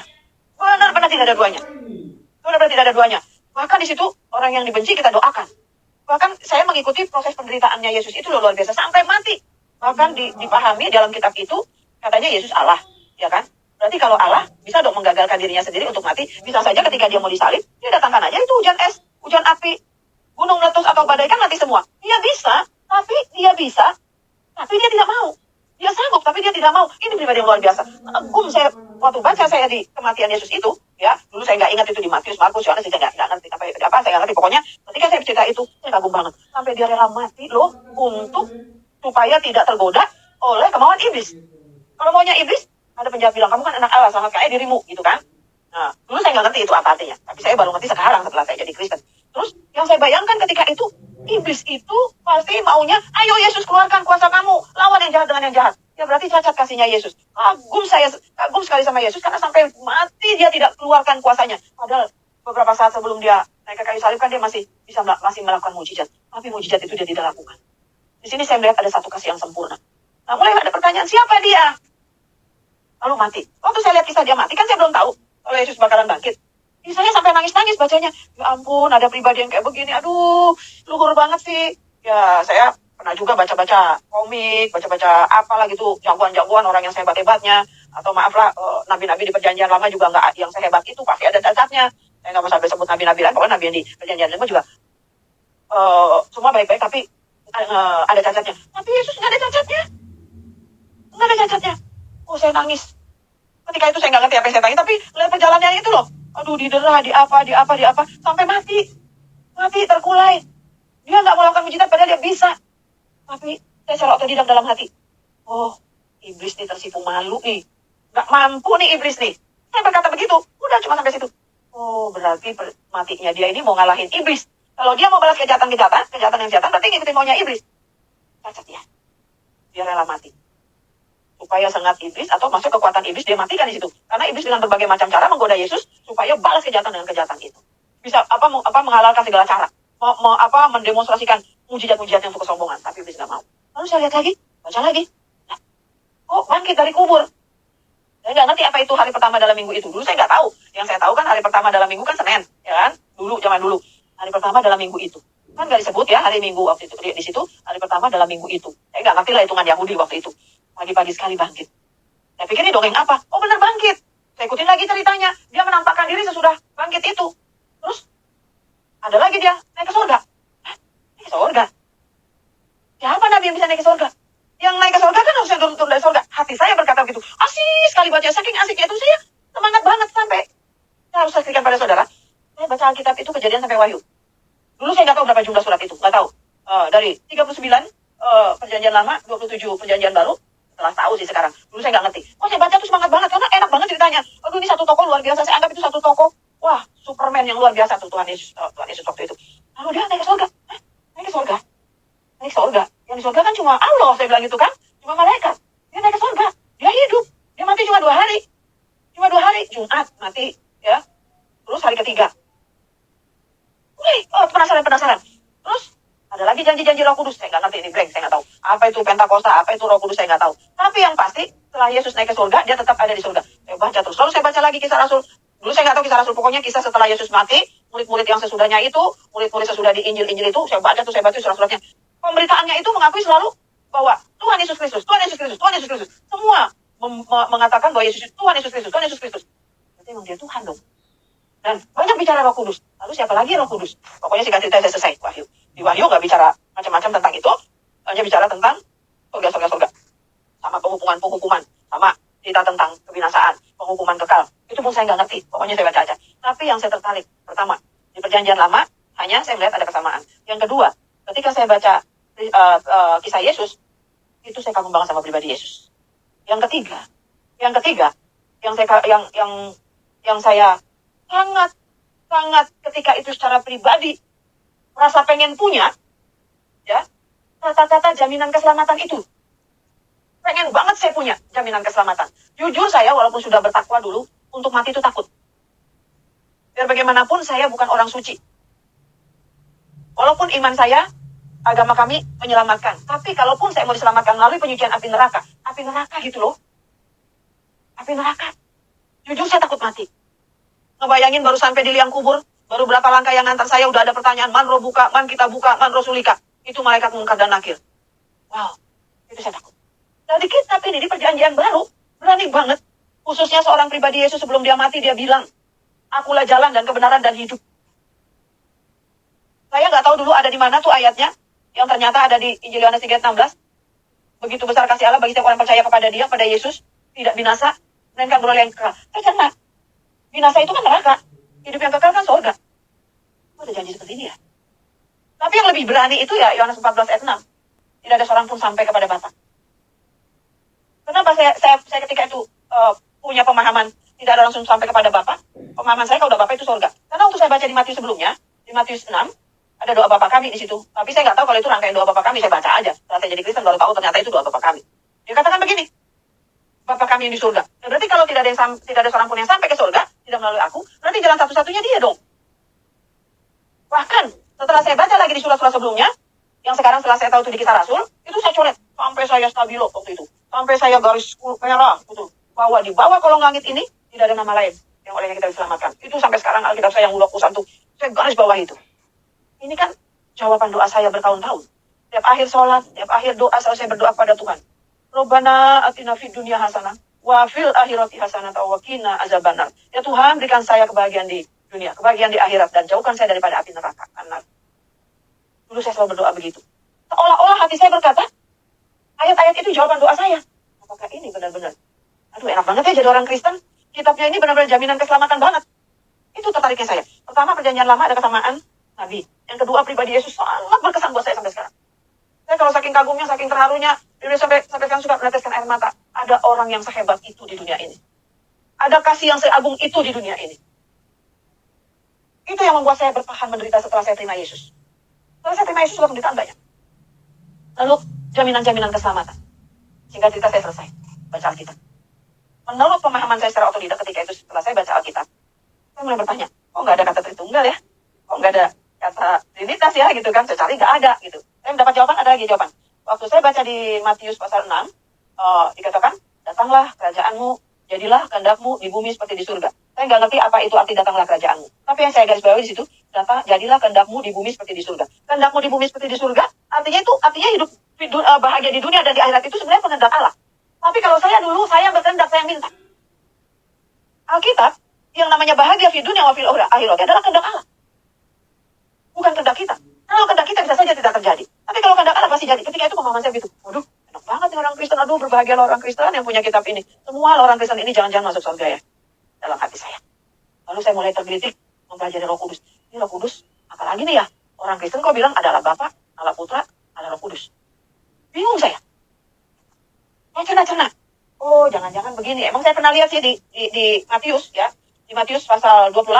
Benar-benar tidak ada duanya. Bahkan di situ, orang yang dibenci kita doakan. Bahkan saya mengikuti proses penderitaannya Yesus itu luar biasa, sampai mati. Bahkan dipahami dalam kitab itu, katanya Yesus Allah, ya kan? Berarti kalau Allah bisa dong menggagalkan dirinya sendiri untuk mati. Bisa saja ketika dia mau disalib, dia datangkan aja itu hujan es, hujan api, gunung meletus atau badai, kan mati semua. Dia bisa, tapi dia tidak mau. Dia sanggup, tapi dia tidak mau. Ini pribadi yang luar biasa. Saya waktu baca saya di kematian Yesus itu, ya, dulu saya nggak ingat itu di Matius, Markus, Yohanes, saya nggak ngerti. Saya nggak ngerti. Pokoknya ketika saya cerita itu, saya kagum banget. Sampai dia rela mati loh, supaya tidak tergoda oleh kemauan iblis. Kalau maunya iblis, ada penjahat bilang, kamu kan anak Allah, sangat kaya dirimu, gitu kan. Nah, dulu saya nggak ngerti itu apa artinya. Tapi saya baru ngerti sekarang setelah saya jadi Kristen. Terus, yang saya bayangkan ketika itu, iblis itu pasti maunya, ayo Yesus keluarkan kuasa kamu, lawan yang jahat dengan yang jahat. Ya berarti cacat kasihnya Yesus. Kagum sekali sama Yesus, karena sampai mati dia tidak keluarkan kuasanya. Padahal beberapa saat sebelum dia naik ke kayu salib kan dia masih melakukan mujizat. Tapi mujizat itu dia tidak lakukan. Di sini saya melihat ada satu kasih yang sempurna. Nah, mulai ada pertanyaan, siapa dia? Lalu mati. Waktu saya lihat kisah dia mati, kan saya belum tahu kalau Yesus bakalan bangkit. Saya sampai nangis-nangis bacanya. Ya ampun, ada pribadi yang kayak begini. Aduh, luhur banget sih. Ya, saya pernah juga baca-baca komik, baca-baca apalah gitu, jagoan-jagoan orang yang sehebat-hebatnya. Atau maaflah, nabi-nabi di perjanjian lama juga nggak yang sehebat itu, pasti ada cacatnya. Saya nggak mau sampai sebut nabi-nabi lain, pokoknya nabi yang di perjanjian lama juga semua baik-baik, tapi ada cacatnya. Tapi Yesus nggak ada cacatnya. Saya nangis. Ketika itu saya nggak ngerti apa yang saya tanya, tapi lihat perjalanannya itu loh. Aduh, didera, di apa, sampai mati, terkulai. Dia nggak melakukan mujizat, padahal dia bisa. Tapi saya secara otodidak dalam hati, iblis nih tersipu malu nih, nggak mampu nih iblis nih. Saya berkata begitu, udah cuma sampai situ. Berarti matinya dia ini mau ngalahin iblis. Kalau dia mau balas kejahatan yang berarti ngikutin maunya iblis. Cacat ya, dia rela mati. supaya sengat iblis atau masuk kekuatan iblis, dia matikan di situ. Karena iblis dengan berbagai macam cara menggoda Yesus supaya balas kejahatan dengan kejahatan itu. Bisa menghalalkan segala cara, mendemonstrasikan mujizat-mujizat yang untuk kesombongan, tapi iblis nggak mau. Lalu saya lihat lagi, baca lagi, nah, kok bangkit dari kubur? Saya nggak ngerti apa itu hari pertama dalam minggu itu. Dulu saya nggak tahu. Yang saya tahu kan hari pertama dalam minggu kan Senin, ya kan? Zaman dulu. Hari pertama dalam minggu itu. Kan nggak disebut ya hari minggu waktu itu. Di situ hari pertama dalam minggu itu. Saya nggak ngerti lah hitungan Yahudi waktu itu. Pagi-pagi sekali bangkit. Saya pikir ini dongeng apa? Oh benar bangkit. Saya ikutin lagi ceritanya. Dia menampakkan diri sesudah bangkit itu. Terus ada lagi dia naik ke surga. Hah? Naik ke surga? Siapa nabi yang bisa naik ke surga? Yang naik ke surga kan harusnya turun dari surga. Hati saya berkata begitu. Asik sekali baca. Saking asiknya itu saya semangat banget sampai. Saya harus saksikan pada saudara. Saya baca Alkitab itu Kejadian sampai Wahyu. Dulu saya nggak tahu berapa jumlah surat itu. Nggak tahu. Dari 39 perjanjian lama, 27 perjanjian baru. Setelah tahu sih sekarang. Dulu saya nggak ngerti. Oh saya baca tuh semangat banget. Karena enak banget ceritanya. Aduh ini satu tokoh luar biasa. Saya anggap itu satu tokoh. Wah Superman yang luar biasa tuh Tuhan Yesus waktu itu. Lalu dia naik ke surga. Hah? Naik ke surga? Naik ke surga. Yang di surga kan cuma Allah, saya bilang gitu kan. Cuma malaikat. Dia naik ke surga. Dia hidup. Dia mati cuma 2 hari. Cuma 2 hari. Jumat mati. Ya. Terus hari ketiga. Penasaran. Terus ada lagi janji-janji Roh Kudus. Saya nggak ngerti ini blank. Saya nggak tahu. Apa itu Pentakosta. Apa itu Roh Kudus. Saya nggak tahu. Tapi yang pasti setelah Yesus naik ke surga, dia tetap ada di surga. Saya baca terus. Lalu saya baca lagi kisah Rasul. Dulu saya nggak tahu kisah Rasul. Pokoknya kisah setelah Yesus mati. Murid-murid yang sesudahnya itu. Murid-murid sesudah di Injil-Injil itu. Saya baca surat-suratnya. Pemberitaannya itu mengakui selalu bahwa Tuhan Yesus Kristus. Semua mengatakan bahwa Tuhan Yesus Kristus. Berarti memang dia Tuhan dong. Dan banyak bicara Roh Kudus. Lalu siapa lagi Roh Kudus? Pokoknya singkat cerita saya selesai. Wahyu. Di Wahyu nggak bicara macam-macam tentang itu. Hanya bicara tentang surga. Sama penghukuman. Sama cerita tentang kebinasaan. Penghukuman kekal. Itu pun saya nggak ngerti. Pokoknya saya baca aja. Tapi yang saya tertarik. Pertama, di perjanjian lama, hanya saya melihat ada kesamaan. Yang kedua, ketika saya baca kisah Yesus, itu saya kagum banget sama pribadi Yesus. Yang ketiga, yang saya sangat ketika itu secara pribadi merasa pengen punya, ya, kata-kata jaminan keselamatan itu. Pengen banget saya punya jaminan keselamatan. Jujur saya walaupun sudah bertakwa dulu, untuk mati itu takut. Biar bagaimanapun saya bukan orang suci. Walaupun iman saya, agama kami menyelamatkan. Tapi kalaupun saya mau diselamatkan melalui penyucian api neraka gitu loh. Api neraka. Jujur saya takut mati. Ngebayangin baru sampai di liang kubur, baru berapa langkah yang ngantar saya udah ada pertanyaan, man roh buka, man kita buka, man roh sulika. Itu malaikat mungkar dan nakir. Wow, itu saya takut. Nah di kitab ini, di perjanjian baru, berani banget. Khususnya seorang pribadi Yesus sebelum dia mati, dia bilang, akulah jalan dan kebenaran dan hidup. Saya nggak tahu dulu ada di mana tuh ayatnya, yang ternyata ada di Injil Yohanes 3:16. Begitu besar kasih Allah bagi setiap orang percaya kepada dia, pada Yesus, tidak binasa, melainkan beroleh yang kekal. Karena binasa itu kan neraka, hidup yang kekal kan surga. Oh, ada janji seperti ini ya. Tapi yang lebih berani itu ya Yohanes 14:6. Tidak ada seorang pun sampai kepada Bapa. Kenapa saya ketika itu punya pemahaman tidak ada langsung sampai kepada Bapa? Pemahaman saya kalau udah Bapa itu surga. Karena waktu saya baca di Matius sebelumnya, di Matius 6, ada doa Bapa kami di situ. Tapi saya nggak tahu kalau itu rangkaian doa Bapa kami, saya baca aja. Setelah saya jadi Kristen baru tahu ternyata itu doa Bapa kami. Dia katakan begini, Bapa kami yang di surga. Nah, berarti kalau tidak ada seorang pun yang sampai ke surga, tidak melalui aku, berarti jalan satu-satunya dia dong. Bahkan setelah saya baca lagi di surat-surat sebelumnya, yang sekarang setelah saya tahu itu di Kisah Rasul, itu saya coret sampai saya stabilo waktu itu. Sampai saya garis merah gitu. Bahwa di bawah kolong langit ini tidak ada nama lain yang olehnya kita diselamatkan. Itu sampai sekarang Alkitab saya yang udah tuh, saya garis bawah itu. Ini kan jawaban doa saya bertahun-tahun. Tiap akhir sholat, tiap akhir doa selalu saya berdoa kepada Tuhan. Robbana atina fid dunya hasanah wa fil akhirati hasanah wa qina azabannar. Ya Tuhan, berikan saya kebahagiaan di dunia, kebahagiaan di akhirat, dan jauhkan saya daripada api neraka. Dulu saya selalu berdoa begitu. Seolah-olah hati saya berkata, ayat-ayat itu jawaban doa saya. Apakah ini benar-benar? Aduh, enak banget ya jadi orang Kristen. Kitabnya ini benar-benar jaminan keselamatan banget. Itu tertariknya saya. Pertama, perjanjian lama ada kesamaan Nabi. Yang kedua, pribadi Yesus sangat berkesan buat saya sampai sekarang. Saya kalau saking kagumnya, saking terharunya, sampai sekarang suka meneteskan air mata. Ada orang yang sehebat itu di dunia ini. Ada kasih yang seagung itu di dunia ini. Itu yang membuat saya bertahan menderita setelah saya terima Yesus. Setelah saya terima Yesus, juga penderitaan banyak. Lalu, jaminan-jaminan keselamatan. Singkat cerita saya selesai. baca Alkitab. Menurut pemahaman saya secara otodidak ketika itu, setelah saya baca Alkitab, saya mulai bertanya, kok nggak ada kata Tritunggal ya? Kok nggak ada kata Trinitas ya gitu kan? Saya cari nggak ada gitu. Saya mendapat jawaban, ada lagi jawaban. Waktu saya baca di Matius pasal 6, dikatakan, datanglah kerajaanmu, jadilah kehendakmu di bumi seperti di surga. Saya nggak ngerti apa itu arti datanglah kerajaanmu. Tapi yang saya garis bawahi di situ, jadilah kehendakmu di bumi seperti di surga. Kehendakmu di bumi seperti di surga, artinya hidup bahagia di dunia dan di akhirat itu sebenarnya kehendak Allah. Tapi kalau saya dulu, saya berkehendak, saya minta. Alkitab, yang namanya bahagia di dunia wa fil akhirat adalah kehendak Allah. Bukan kehendak kita. Kalau kehendak kita bisa saja tidak terjadi. Tapi kalau kehendak Allah pasti jadi. Ketika itu pemahaman saya begitu. Waduh, enak banget nih orang Kristen. Aduh, berbahagialah orang Kristen yang punya kitab ini. Semua orang Kristen ini jangan-jangan masuk surga ya. Dalam hati saya. Lalu saya mulai tergelitik mempelajari Roh Kudus. Ini Roh Kudus, apalagi nih ya? Orang Kristen kok bilang adalah Bapa, Allah Putra, Allah Roh Kudus. Bingung saya. Saya cerna-cerna. Oh, jangan-jangan begini. Emang saya pernah lihat sih di Matius ya. Di Matius pasal 28.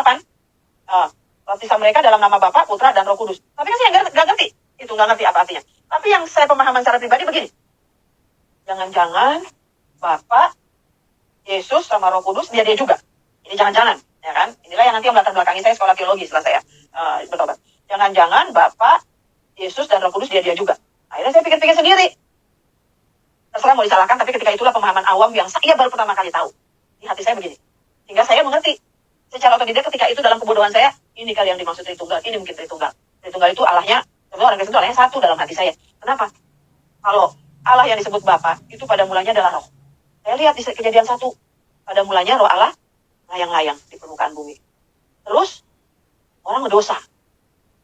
Baptisan mereka dalam nama Bapa, Putra, dan Roh Kudus. Tapi kan saya nggak ngerti. Itu nggak ngerti apa artinya. Tapi yang saya pemahaman secara pribadi begini. Jangan-jangan Bapa, Yesus, sama Roh Kudus, dia juga. Ini jangan-jangan. Ya kan? Inilah yang nanti yang melatar belakangi saya sekolah teologi setelah saya bertobat. Jangan-jangan Bapa, Yesus, dan Roh Kudus, dia juga. Akhirnya saya pikir-pikir sendiri. Terserah mau disalahkan, tapi ketika itulah pemahaman awam yang saya baru pertama kali tahu. Di hati saya begini. Sehingga saya mengerti. Secara otodidak ketika itu dalam kebodohan saya, ini kali yang dimaksud Tritunggal, ini mungkin Tritunggal. Tritunggal itu Allahnya, sebenarnya orang Kristen itu Allahnya satu dalam hati saya. Kenapa? Kalau Allah yang disebut Bapa, itu pada mulanya adalah roh. Saya lihat di Kejadian 1, pada mulanya roh Allah layang-layang di permukaan bumi. Terus, orang berdosa.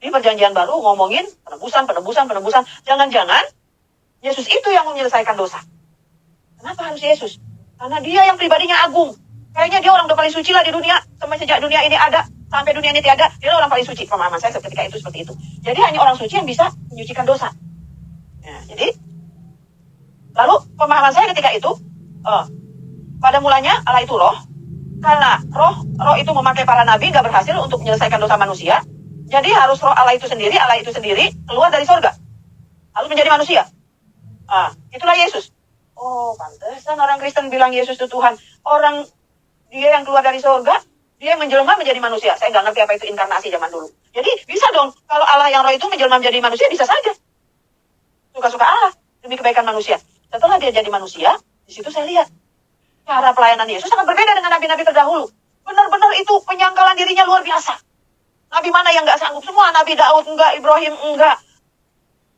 Di perjanjian baru ngomongin penebusan. Jangan-jangan, Yesus itu yang menyelesaikan dosa. Kenapa harus Yesus? Karena dia yang pribadinya agung. Kayaknya dia orang udah paling suci lah di dunia. Sampai sejak dunia ini ada, sampai dunia ini tiada, dia orang paling suci. Pemahaman saya ketika itu seperti itu. Jadi hanya orang suci yang bisa menyucikan dosa. Ya, jadi, lalu pemahaman saya ketika itu, pada mulanya Allah itu roh. Karena roh itu memakai para nabi, gak berhasil untuk menyelesaikan dosa manusia. Jadi harus roh Allah itu sendiri keluar dari surga. Harus menjadi manusia. Itulah Yesus. Oh, pantesan orang Kristen bilang Yesus itu Tuhan. Orang dia yang keluar dari surga, dia yang menjelma menjadi manusia. Saya nggak ngerti apa itu inkarnasi zaman dulu. Jadi bisa dong, kalau Allah yang roh itu menjelma menjadi manusia, bisa saja. Suka-suka Allah demi kebaikan manusia. Setelah dia jadi manusia, di situ saya lihat cara pelayanan Yesus sangat berbeda dengan nabi-nabi terdahulu. Benar-benar itu penyangkalan dirinya luar biasa. Nabi mana yang nggak sanggup? Semua Nabi Daud enggak, Ibrahim enggak.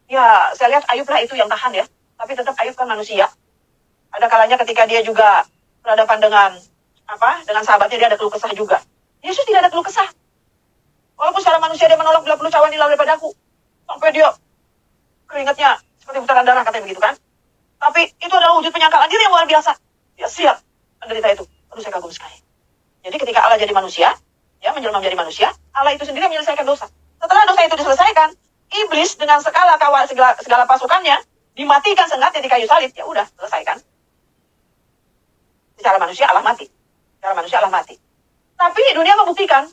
Ya, saya lihat Ayub lah itu yang tahan ya. Tapi tetap Ayub kan manusia. Ada kalanya ketika dia juga berhadapan dengan sahabatnya, dia ada keluh kesah juga. Yesus tidak ada keluh kesah. Walaupun secara manusia dia menolak 20 cawan dilawan daripada aku. Sampai dia keringatnya seperti putaran darah, katanya begitu kan. Tapi itu adalah wujud penyangkalan diri yang luar biasa. Dia siap menderita itu. Aduh, saya kagum sekali. Jadi ketika Allah jadi manusia, ya menjelma menjadi manusia, Allah itu sendiri menyelesaikan dosa. Setelah dosa itu diselesaikan, iblis dengan segala pasukannya dimatikan sengatnya di kayu salib. Ya udah, selesaikan. Secara manusia Allah mati. Tapi dunia membuktikan,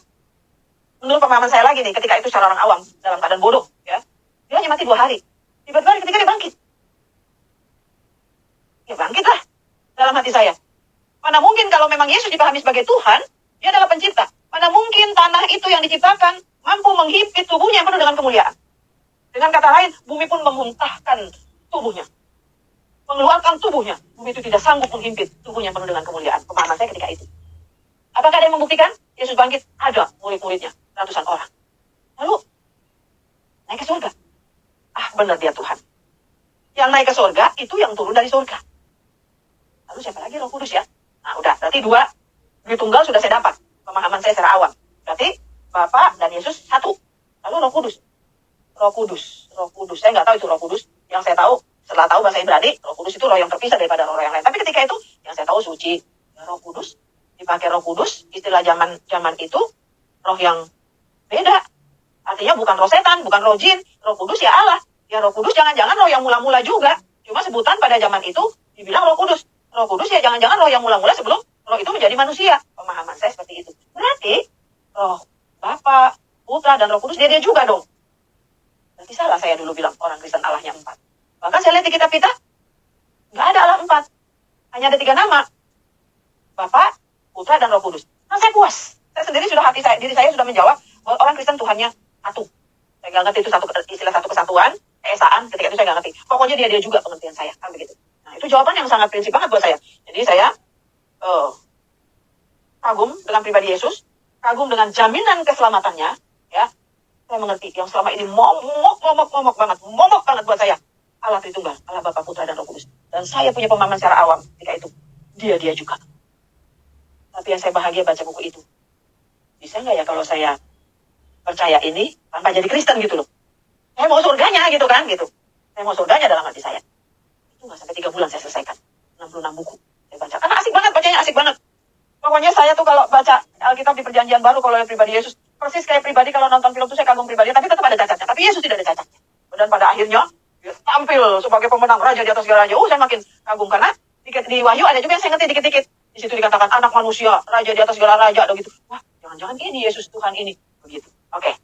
menurut pemahaman saya lagi nih, ketika itu secara orang awam, dalam keadaan bodoh, ya, dia hanya mati 2 hari. Tiba-tiba ketika dia bangkit. Ya bangkitlah dalam hati saya. Mana mungkin kalau memang Yesus dipahami sebagai Tuhan, dia adalah pencipta. Mana mungkin tanah itu yang diciptakan mampu menghimpit tubuhnya yang penuh dengan kemuliaan. Dengan kata lain, bumi pun memuntahkan tubuhnya. Mengeluarkan tubuhnya. Bumi itu tidak sanggup menghimpit tubuhnya penuh dengan kemuliaan. Pemahaman saya ketika itu. Apakah ada yang membuktikan? Yesus bangkit? Ada murid-muridnya. Ratusan orang. Lalu, naik ke surga. Benar dia Tuhan. Yang naik ke surga, itu yang turun dari surga. Lalu siapa lagi? Roh Kudus ya. Nah, udah. Berarti 2 Tritunggal sudah saya dapat. Pemahaman saya secara awam. Berarti, Bapa dan Yesus satu. Lalu Roh Kudus. Roh Kudus. Saya nggak tahu itu Roh Kudus. Yang saya tahu, setelah tahu bahasa Ibrani, Roh Kudus itu roh yang terpisah daripada roh yang lain. Tapi ketika itu, yang saya tahu suci. Ya, Roh Kudus. Dipakai Roh Kudus, istilah zaman itu, roh yang beda. Artinya bukan roh setan, bukan roh jin. Roh Kudus ya Allah. Ya Roh Kudus jangan-jangan roh yang mula-mula juga. Cuma sebutan pada zaman itu dibilang Roh Kudus. Roh Kudus ya jangan-jangan roh yang mula-mula sebelum roh itu menjadi manusia. Pemahaman saya seperti itu. Berarti roh Bapa, Putra, dan Roh Kudus dia juga dong. Berarti salah saya dulu bilang orang Kristen Allahnya 4. Bahkan saya lihat di kitab kita, nggak ada Allah 4. hanya ada 3 nama. Bapa, Putra, dan Roh Kudus. Nah, saya puas. Saya sendiri sudah diri saya sudah menjawab bahwa orang Kristen Tuhannya satu. Saya nggak ngerti itu istilah satu kesatuan, keesaan, ketika itu saya nggak ngerti. Pokoknya dia juga pengertian saya, kan begitu. Nah, itu jawaban yang sangat prinsip banget buat saya. Jadi saya kagum dengan pribadi Yesus, kagum dengan jaminan keselamatannya, ya. Saya mengerti yang selama ini momok banget buat saya. Allah Tritunggal, Allah Bapa, Putra, dan Roh Kudus. Dan saya punya pemahaman secara awam ketika itu. Dia juga. Tapi yang saya bahagia baca buku itu. Bisa nggak ya kalau saya percaya ini tanpa jadi Kristen gitu loh. Saya mau surganya gitu kan, gitu. Saya mau surganya dalam hati saya. Itu nggak sampai 3 bulan saya selesaikan. 66 buku saya baca. Karena asik banget bacanya, asik banget. Pokoknya saya tuh kalau baca Alkitab di Perjanjian Baru, kalau yang pribadi Yesus, persis kayak pribadi kalau nonton film tuh saya kagum pribadi, tapi tetap ada cacatnya. Tapi Yesus tidak ada cacatnya. Dan pada akhirnya, dia tampil sebagai pemenang raja di atas segala raja. Saya makin kagum karena di Wahyu ada juga yang saya ngerti dikit-dikit. Di situ dikatakan anak manusia, raja di atas segala raja, begitu. Wah, jangan-jangan ini Yesus Tuhan ini. Begitu. Oke.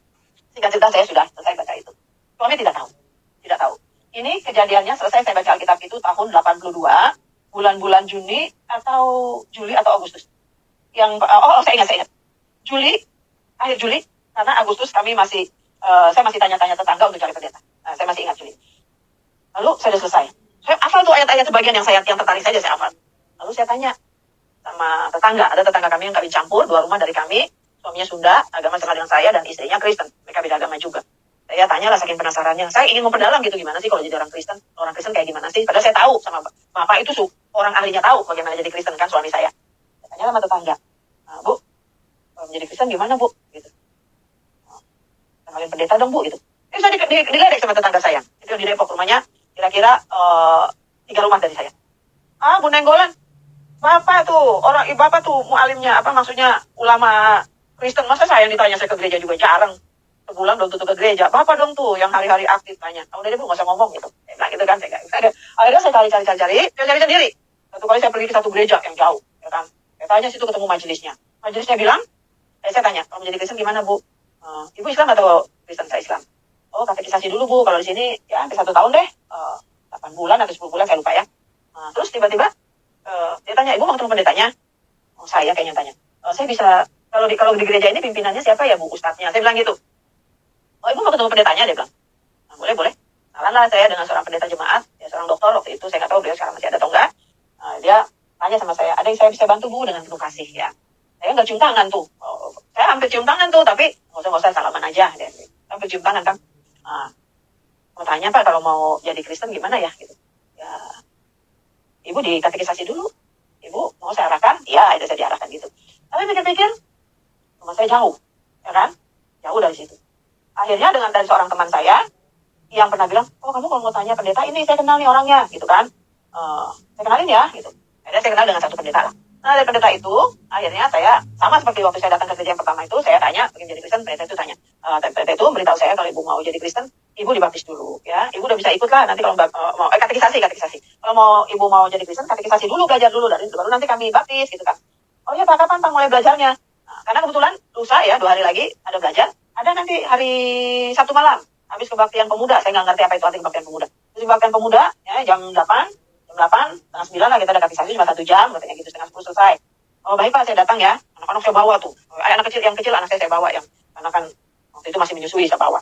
Singkat cerita saya sudah selesai baca itu. Suami tidak tahu. Tidak tahu. Ini kejadiannya selesai saya baca Alkitab itu tahun 82, bulan-bulan Juni atau Juli atau Agustus. Saya ingat. Akhir Juli, karena Agustus kami masih, saya masih tanya-tanya tetangga untuk cari pendeta. Nah, saya masih ingat Juli. Lalu saya sudah selesai. Saya hafal tuh ayat-ayat sebagian yang tertarik saja saya hafal. Lalu saya tanya sama tetangga, ada tetangga kami yang kawin campur, 2 rumah dari kami, suaminya Sunda, agama sama dengan saya, dan istrinya Kristen. Mereka beda agama juga. Saya tanyalah saking penasarannya. Saya ingin memperdalam gitu, gimana sih kalau jadi orang Kristen? Orang Kristen kayak gimana sih? Padahal saya tahu sama Bapak itu orang ahlinya tahu bagaimana jadi Kristen kan suami saya. Tanya sama tetangga, Bu, kalau menjadi Kristen gimana Bu? Gitu. Kenalin pendeta dong Bu, gitu. Saya diledek sama tetangga saya. Itu di Depok, rumahnya kira-kira 3 rumah dari saya. Bu Nenggolan, Bapak tuh mualimnya, maksudnya ulama Kristen. Masa saya yang ditanya, saya ke gereja juga jarang. Sebulan belum tentu ke gereja. Bapak dong tuh yang hari-hari aktif tanya. Udah deh Bu, gak usah ngomong gitu. Nah gitu kan, akhirnya saya cari, saya cari sendiri. Satu kali saya pergi ke satu gereja yang jauh, ya kan. Saya tanya situ ketemu majelisnya. Majelisnya bilang, saya tanya, kalau menjadi Kristen gimana Bu? Ibu Islam atau Kristen? Saya Islam. Oh, katekisasi dulu Bu. Kalau di sini ya hampir 1 tahun deh. 8 bulan atau 10 bulan saya lupa ya. Terus tiba-tiba dia tanya, Ibu mau ketemu pendetanya? Oh, saya kayaknya tanya. Saya bisa, kalau di gereja ini pimpinannya siapa ya Bu? Ustadznya. Saya bilang gitu. Oh, Ibu mau ketemu pendetanya? Dia bilang. Boleh. Kenalan saya dengan seorang pendeta jemaat, ya seorang dokter waktu itu. Saya nggak tahu beliau sekarang masih ada atau enggak. Dia tanya sama saya, ada yang saya bisa bantu Bu dengan penuh kasih ya. Saya nggak cium tangan tuh. Saya hampir cium tangan tuh, tapi nggak usah salaman aja. Dia hampir cium tangan kan. Mau tanya Pak, kalau mau jadi Kristen gimana ya? Gitu. Ya, Ibu dikatekisasi dulu. Ibu mau saya arahkan? Ya, itu saya diarahkan gitu. Tapi pikir-pikir, rumah saya jauh, ya kan? Jauh dari situ. Akhirnya dari seorang teman saya yang pernah bilang, oh kamu kalau mau tanya pendeta ini, saya kenal nih orangnya, gitu kan? Saya kenalin ya, gitu. Akhirnya saya kenal dengan satu pendeta lah. Nah, dari pendeta itu, akhirnya saya, sama seperti waktu saya datang ke gereja yang pertama itu, saya tanya, ingin jadi Kristen, pendeta itu tanya. Pendeta itu beritahu saya, kalau Ibu mau jadi Kristen, Ibu dibaptis dulu, ya. Ibu udah bisa ikut lah, nanti kalau mau, katekisasi. Kalau Ibu mau jadi Kristen, katekisasi dulu, belajar dulu, baru nanti kami baptis, gitu kan. Oh iya Pak, kapan Pak mulai belajarnya? Karena kebetulan, lusa ya, 2 hari lagi, ada belajar. Ada nanti hari Sabtu malam, habis kebaktian pemuda, saya nggak ngerti apa itu arti kebaktian pemuda. Terus kebaktian pemuda, ya, jam 8, setengah 9 lah kita ada katekisasi, cuma 1 jam, katanya gitu, setengah 10 selesai. Oh baik Pak, saya datang ya. Anak-anak saya bawa tuh. Anak kecil, yang kecil anak saya bawa, yang karena kan waktu itu masih menyusui, saya bawa.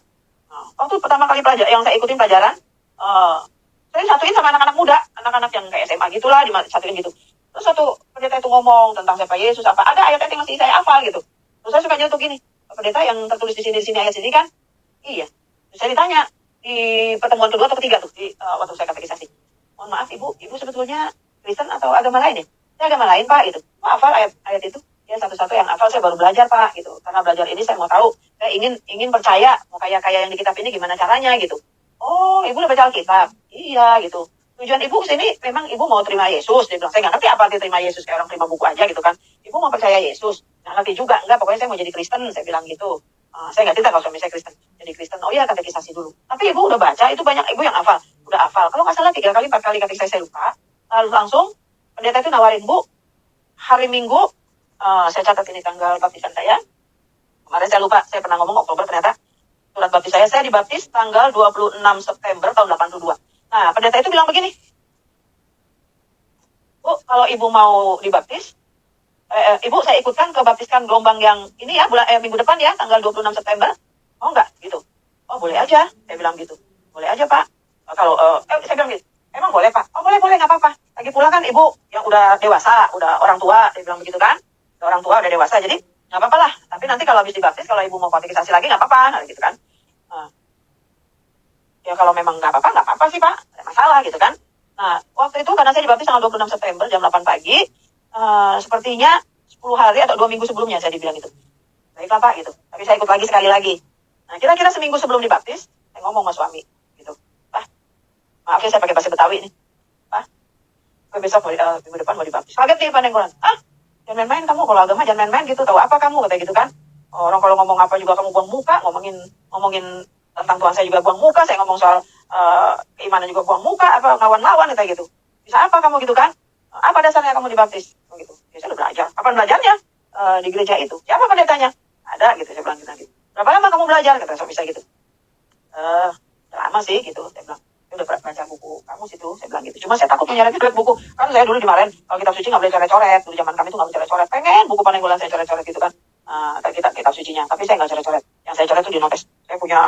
Waktu pertama kali yang saya ikutin pelajaran, saya satuin sama anak-anak muda, anak-anak yang kayak SMA gitulah, disatuin gitu. Terus satu pendeta itu ngomong tentang siapa Yesus, ada ayat-ayat yang masih saya hafal gitu. Terus saya suka nyetuk gini, pendeta yang tertulis di sini ayat sini kan? Iya. Terus saya ditanya di pertemuan kedua atau ketiga tuh, waktu saya katekisasi. Mohon maaf Ibu sebetulnya Kristen atau agama lain ya? Saya agama lain Pak, gitu. Mau hafal ayat itu? Ya satu-satu yang hafal saya baru belajar Pak, gitu. Karena belajar ini saya mau tahu, saya ingin percaya, mau kayak yang di kitab ini gimana caranya gitu. Oh, Ibu udah baca Alkitab? Iya, gitu. Tujuan Ibu sini memang Ibu mau terima Yesus. Dia bilang, saya nggak ngerti apa arti terima Yesus, kayak orang terima buku aja gitu kan. Ibu mau percaya Yesus? Nggak ngerti juga, enggak, pokoknya saya mau jadi Kristen, saya bilang gitu. Saya nggak cerita kalau suami saya Kristen. Jadi Kristen, oh iya katekisasi dulu. Tapi Ibu udah baca, itu banyak Ibu yang hafal. Udah hafal. Kalau nggak salah 3 kali, 4 kali katekisasi saya lupa. Lalu langsung, pendeta itu nawarin, Bu, hari Minggu, saya catat ini tanggal baptisan saya. Kemarin saya lupa, saya pernah ngomong Oktober ternyata. Surat baptis saya dibaptis tanggal 26 September tahun 82. Nah, pendeta itu bilang begini. Bu, kalau ibu mau dibaptis, ibu saya ikutkan ke baptiskan gelombang yang ini ya, minggu depan ya, tanggal 26 September. Mau nggak? Gitu. Oh, boleh aja. Saya bilang gitu. Boleh aja, Pak. Kalau saya bilang gitu. Emang boleh, Pak? Oh, boleh, boleh, nggak apa-apa. Lagi pula kan ibu yang udah dewasa, udah orang tua, dia bilang begitu kan. Udah orang tua, udah dewasa, jadi nggak apa-apa lah. Tapi nanti kalau habis dibaptis, kalau ibu mau katekisasi lagi, nggak apa-apa, nah, gitu kan. Nah, ya kalau memang nggak apa-apa sih, Pak. Nggak ada masalah, gitu kan. Nah, waktu itu karena saya dibaptis tanggal 26 September, jam 8 pagi, sepertinya 10 hari atau 2 minggu sebelumnya saya dibilang itu. Baiklah, Pak, gitu. Tapi saya ikut lagi sekali lagi. Nah, kira-kira seminggu sebelum dibaptis, saya ngomong sama suami, gitu. Pak, maaf ya saya pakai bahasa Betawi nih. Pak, gue besok minggu depan mau dibaptis. Kaget nih Pak Nenggolan. Ah, jangan main-main kamu, kalau agama jangan main-main gitu. Tahu apa kamu, katanya gitu kan. Orang kalau ngomong apa juga kamu buang muka, ngomongin tentang Tuhan saya juga buang muka, saya ngomong soal keimanan juga buang muka, apa lawan-lawan, katanya gitu. Bisa apa kamu gitu kan? Apa dasarnya kamu dibaptis? Gitu. Ya, saya udah belajar. Apa belajarnya? Di gereja itu. Siapa pendetanya? Ada gitu, saya bilang gitu. Berapa lama kamu belajar? Kata suami saya gitu. Lama sih gitu, saya bilang. Saya udah baca buku kamu situ, saya bilang gitu. Cuma saya takut menyeret-nyeret buku. Kan saya dulu dimarahin, kalau kitab suci nggak boleh coret-coret. Dulu zaman kami tuh nggak boleh coret-coret. Pengen buku Panenggolan saya coret-coret gitu kan. Kitab sucinya. Tapi saya nggak coret-coret. Yang saya coret tuh di notes. Saya punya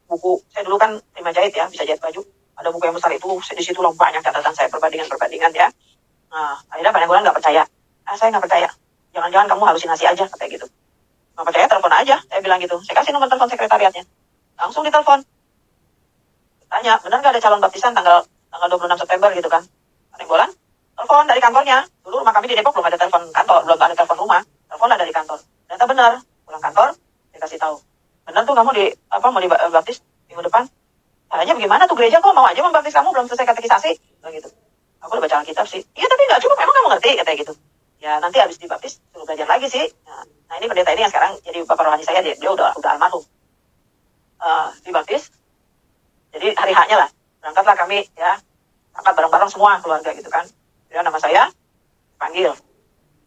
buku. Saya dulu kan terima jahit ya, bisa jahit baju. Ada buku yang besar itu, di situ loh banyak catatan saya, perbandingan ya. Akhirnya Panenggolan nggak percaya. Saya nggak percaya. Jangan-jangan kamu halusinasi aja, katanya gitu. Nggak percaya, telepon aja. Saya bilang gitu. Saya kasih nomor telepon sekretariatnya. Langsung ditelepon. Tanya, benar nggak ada calon baptisan tanggal 26 September gitu kan? Panenggolan, telepon dari kantornya. Dulu rumah kami di Depok belum ada telepon kantor, belum ada telepon rumah. Telepon lah dari kantor. Ternyata benar. Pulang kantor, dia kasih tahu. Benar tuh kamu mau dibaptis minggu depan. Caranya bagaimana tuh gereja kok mau aja membaptis kamu belum selesai katekisasi? Begitu. Aku udah baca Alkitab sih. Iya tapi nggak cukup, emang kamu ngerti? Katanya gitu. Ya nanti habis dibaptis suruh belajar lagi sih. Nah ini pendeta ini yang sekarang jadi bapak rohani saya, dia udah almarhum. Dibaptis. Jadi hari haknya lah, berangkatlah kami ya, berangkat bareng-bareng semua keluarga gitu kan. Jadi nama saya dipanggil.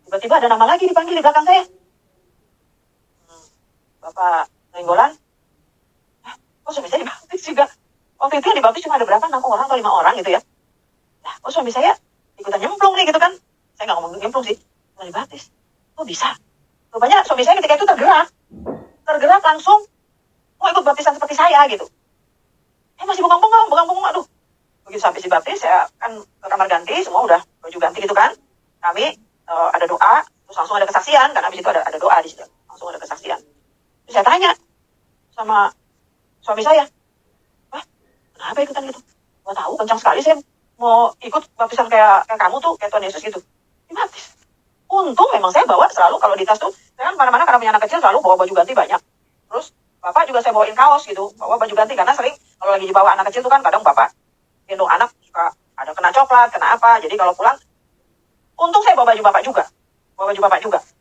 Tiba-tiba ada nama lagi dipanggil di belakang saya. Bapak Nenggolan, kok suami saya dibaptis juga? Waktu itu yang dibaptis cuma ada berapa, 6 orang atau 5 orang gitu ya. Nah, kok suami saya ikutan nyemplung nih gitu kan. Saya nggak ngomong nyemplung sih, cuma dibaptis. Kok bisa? Rupanya suami saya ketika itu tergerak langsung mau ikut baptisan seperti saya gitu. Masih bengong-bengong, aduh. Begitu sampai dibaptis, saya kan ke kamar ganti, semua udah baju ganti gitu kan. Kami ada doa, terus langsung ada kesaksian, karena habis itu ada doa di situ. Langsung ada kesaksian. Terus saya tanya sama suami saya, Wah, kenapa ikutan gitu? Gak tahu, kencang sekali saya mau ikut baptisan kayak kamu tuh, kayak Tuhan Yesus gitu. Dibaptis. Untung memang saya bawa selalu, kalau di tas tuh, saya kan mana-mana karena punya anak kecil selalu bawa baju ganti banyak. Terus bapak juga saya bawain kaos gitu, bawa baju ganti, karena sering kalau lagi dibawa anak kecil tuh kan kadang bapak gendong anak suka ada kena coklat, kena apa. Jadi kalau pulang, untung saya bawa baju bapak juga.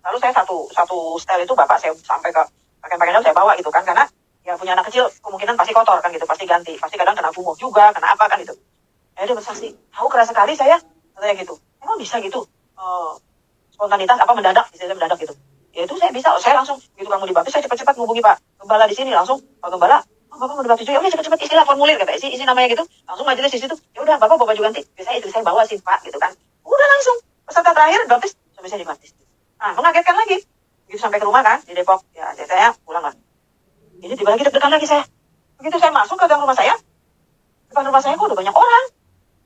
Lalu saya satu style itu bapak saya sampai ke pakaian-pakaian saya bawa gitu kan, karena ya punya anak kecil kemungkinan pasti kotor kan gitu, pasti ganti, pasti kadang kena gumuk juga, kena apa kan gitu. Dia bersaksi, tahu keras sekali saya, katanya gitu. Emang bisa gitu? Spontanitas apa mendadak, bisa mendadak gitu. Ya itu saya bisa, saya langsung gitu kamu dibaptis, saya cepat-cepat ngubungi Pak Gembala di sini langsung. Pak Gembala, Bapak mau dibaptis juga, ya udah cepet-cepet isilah formulir, kata isi namanya gitu. Langsung majelis di situ, ya udah Bapak bawa baju ganti. Biasanya itu saya bawa sih Pak gitu kan. Udah langsung peserta terakhir dibaptis, suami saya dibaptis. Nah mengagetkan lagi, begitu sampai ke rumah kan di Depok, ya saya pulang lah. Ini tiba lagi deg-degan lagi saya. Begitu saya masuk ke gang rumah saya, depan rumah saya kok udah banyak orang.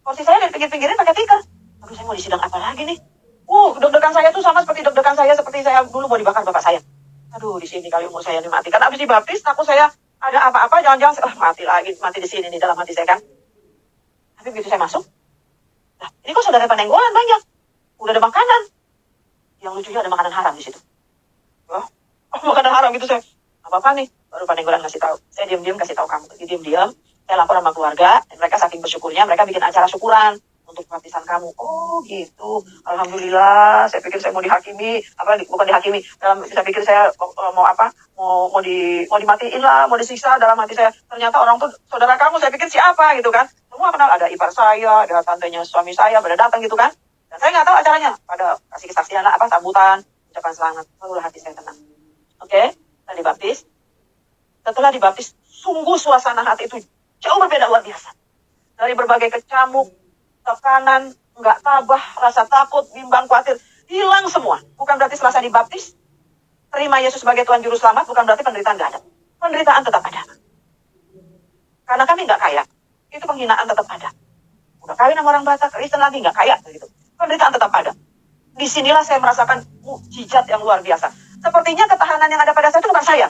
Kursi saya dari pinggir-pinggirin pakai tikar. Aduh saya mau disidang apa lagi nih? Deg-degan saya tuh sama seperti deg-degan saya seperti saya dulu mau dibakar bapak saya. Aduh, di sini kali umur saya ini mati. Karena habis dibaptis, takut saya ada apa-apa, jangan-jangan mati di sini nih dalam hati saya kan. Tapi begitu saya masuk, nah ini kok saudara Panenggolan banyak. Udah ada makanan. Yang lucunya ada makanan haram di situ. Makanan haram gitu saya. Apa-apa nih? Baru Panenggolan ngasih tahu. Saya diam-diam kasih tahu kamu. Diam-diam. Saya lapor sama keluarga. Dan mereka saking bersyukurnya, mereka bikin acara syukuran untuk baptisan kamu. Oh gitu. Alhamdulillah. Saya pikir saya mau dihakimi. Bukan dihakimi. Saya pikir saya mau dimatiin lah, mau disiksa dalam hati saya. Ternyata orang tuh saudara kamu. Saya pikir siapa gitu kan. Semua kenal. Ada ipar saya, ada tantenya suami saya, pada datang gitu kan. Dan saya nggak tahu acaranya. Pada kasih kesaksian lah, sambutan, ucapan selamat. Lalu hati saya tenang. Oke, saya dibaptis. Setelah dibaptis, sungguh suasana hati itu jauh berbeda luar biasa. Dari berbagai kecamuk, tekanan, nggak tabah, rasa takut, bimbang, khawatir, hilang semua. Bukan berarti setelah saya dibaptis, terima Yesus sebagai Tuhan Juru Selamat, bukan berarti penderitaan nggak ada. Penderitaan tetap ada. Karena kami nggak kaya, itu penghinaan tetap ada. Udah kawin sama orang Batak, Kristen lagi nggak kaya, begitu. Penderitaan tetap ada. Disinilah saya merasakan mukjizat yang luar biasa. Sepertinya ketahanan yang ada pada saya itu bukan saya.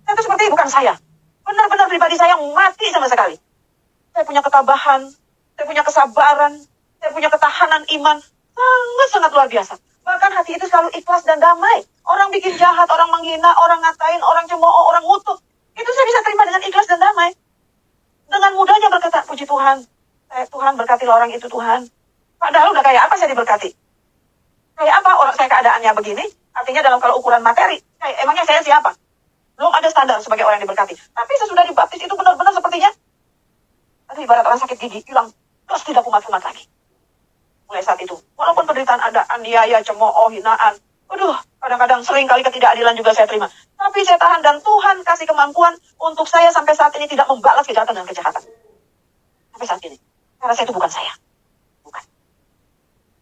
Saya itu seperti bukan saya. Benar-benar pribadi saya mati sama sekali. Saya punya ketabahan, saya punya kesabaran, saya punya ketahanan iman. Sangat-sangat luar biasa. Bahkan hati itu selalu ikhlas dan damai. Orang bikin jahat, orang menghina, orang ngatain, orang cemooh, orang ngutuk. Itu saya bisa terima dengan ikhlas dan damai. Dengan mudahnya berkata, puji Tuhan. Tuhan berkatilah orang itu Tuhan. Padahal udah kayak apa saya diberkati? Kayak apa orang saya keadaannya begini? Artinya dalam kalau ukuran materi. Emangnya saya siapa? Belum ada standar sebagai orang yang diberkati. Tapi sesudah dibaptis itu benar-benar sepertinya. Aduh, ibarat orang sakit gigi, hilang. Terus tidak kumat-kumat lagi. Mulai saat itu. Walaupun penderitaan ada, aniaya, cemooh, hinaan. Aduh, kadang-kadang sering kali ketidakadilan juga saya terima. Tapi saya tahan dan Tuhan kasih kemampuan untuk saya sampai saat ini tidak membalas kejahatan dengan kejahatan. Sampai saat ini. Karena saya itu bukan saya. Bukan.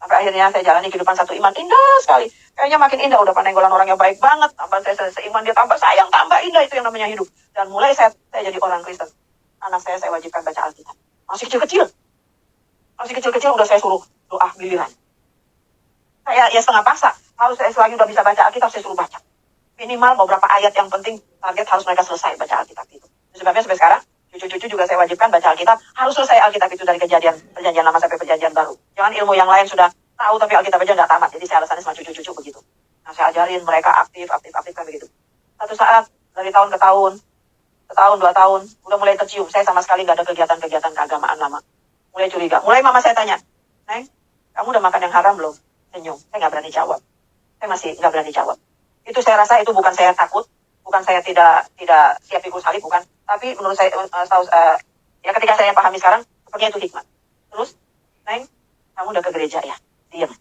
Sampai akhirnya saya jalani kehidupan satu iman indah sekali. Kayaknya makin indah, udah panenggolan orangnya baik banget. Tambah saya seiman, dia tambah sayang, tambah indah, itu yang namanya hidup. Dan mulai saya jadi orang Kristen. Anak saya wajibkan baca Alkitab. Masih kecil-kecil. Masih kecil-kecil udah saya suruh doa giliran. Saya ya setengah paksa. Harus saya selagi udah bisa baca Alkitab, saya suruh baca. Minimal beberapa ayat yang penting, target harus mereka selesai baca Alkitab itu. Sebabnya sampai sekarang, cucu-cucu juga saya wajibkan baca Alkitab. Harus selesai Alkitab itu dari perjanjian lama sampai perjanjian baru. Jangan ilmu yang lain sudah tahu, tapi Alkitab aja nggak tamat. Jadi saya alasannya sama cucu-cucu begitu. Nah, saya ajarin mereka aktif kan begitu. Satu saat, dari tahun ke tahun, setahun, 2 tahun, udah mulai tercium. Saya sama sekali nggak ada kegiatan-kegiatan keagamaan lama. Mulai curiga. Mulai mama saya tanya, Neng, kamu udah makan yang haram belum? Senyum. Saya nggak berani jawab. Saya masih nggak berani jawab. Itu saya rasa itu bukan saya takut, bukan saya tidak siap pikul salib, bukan. Tapi menurut saya, ya ketika saya pahami sekarang, sepertinya itu hikmat. Terus, Neng, kamu udah ke gereja ya? Diam.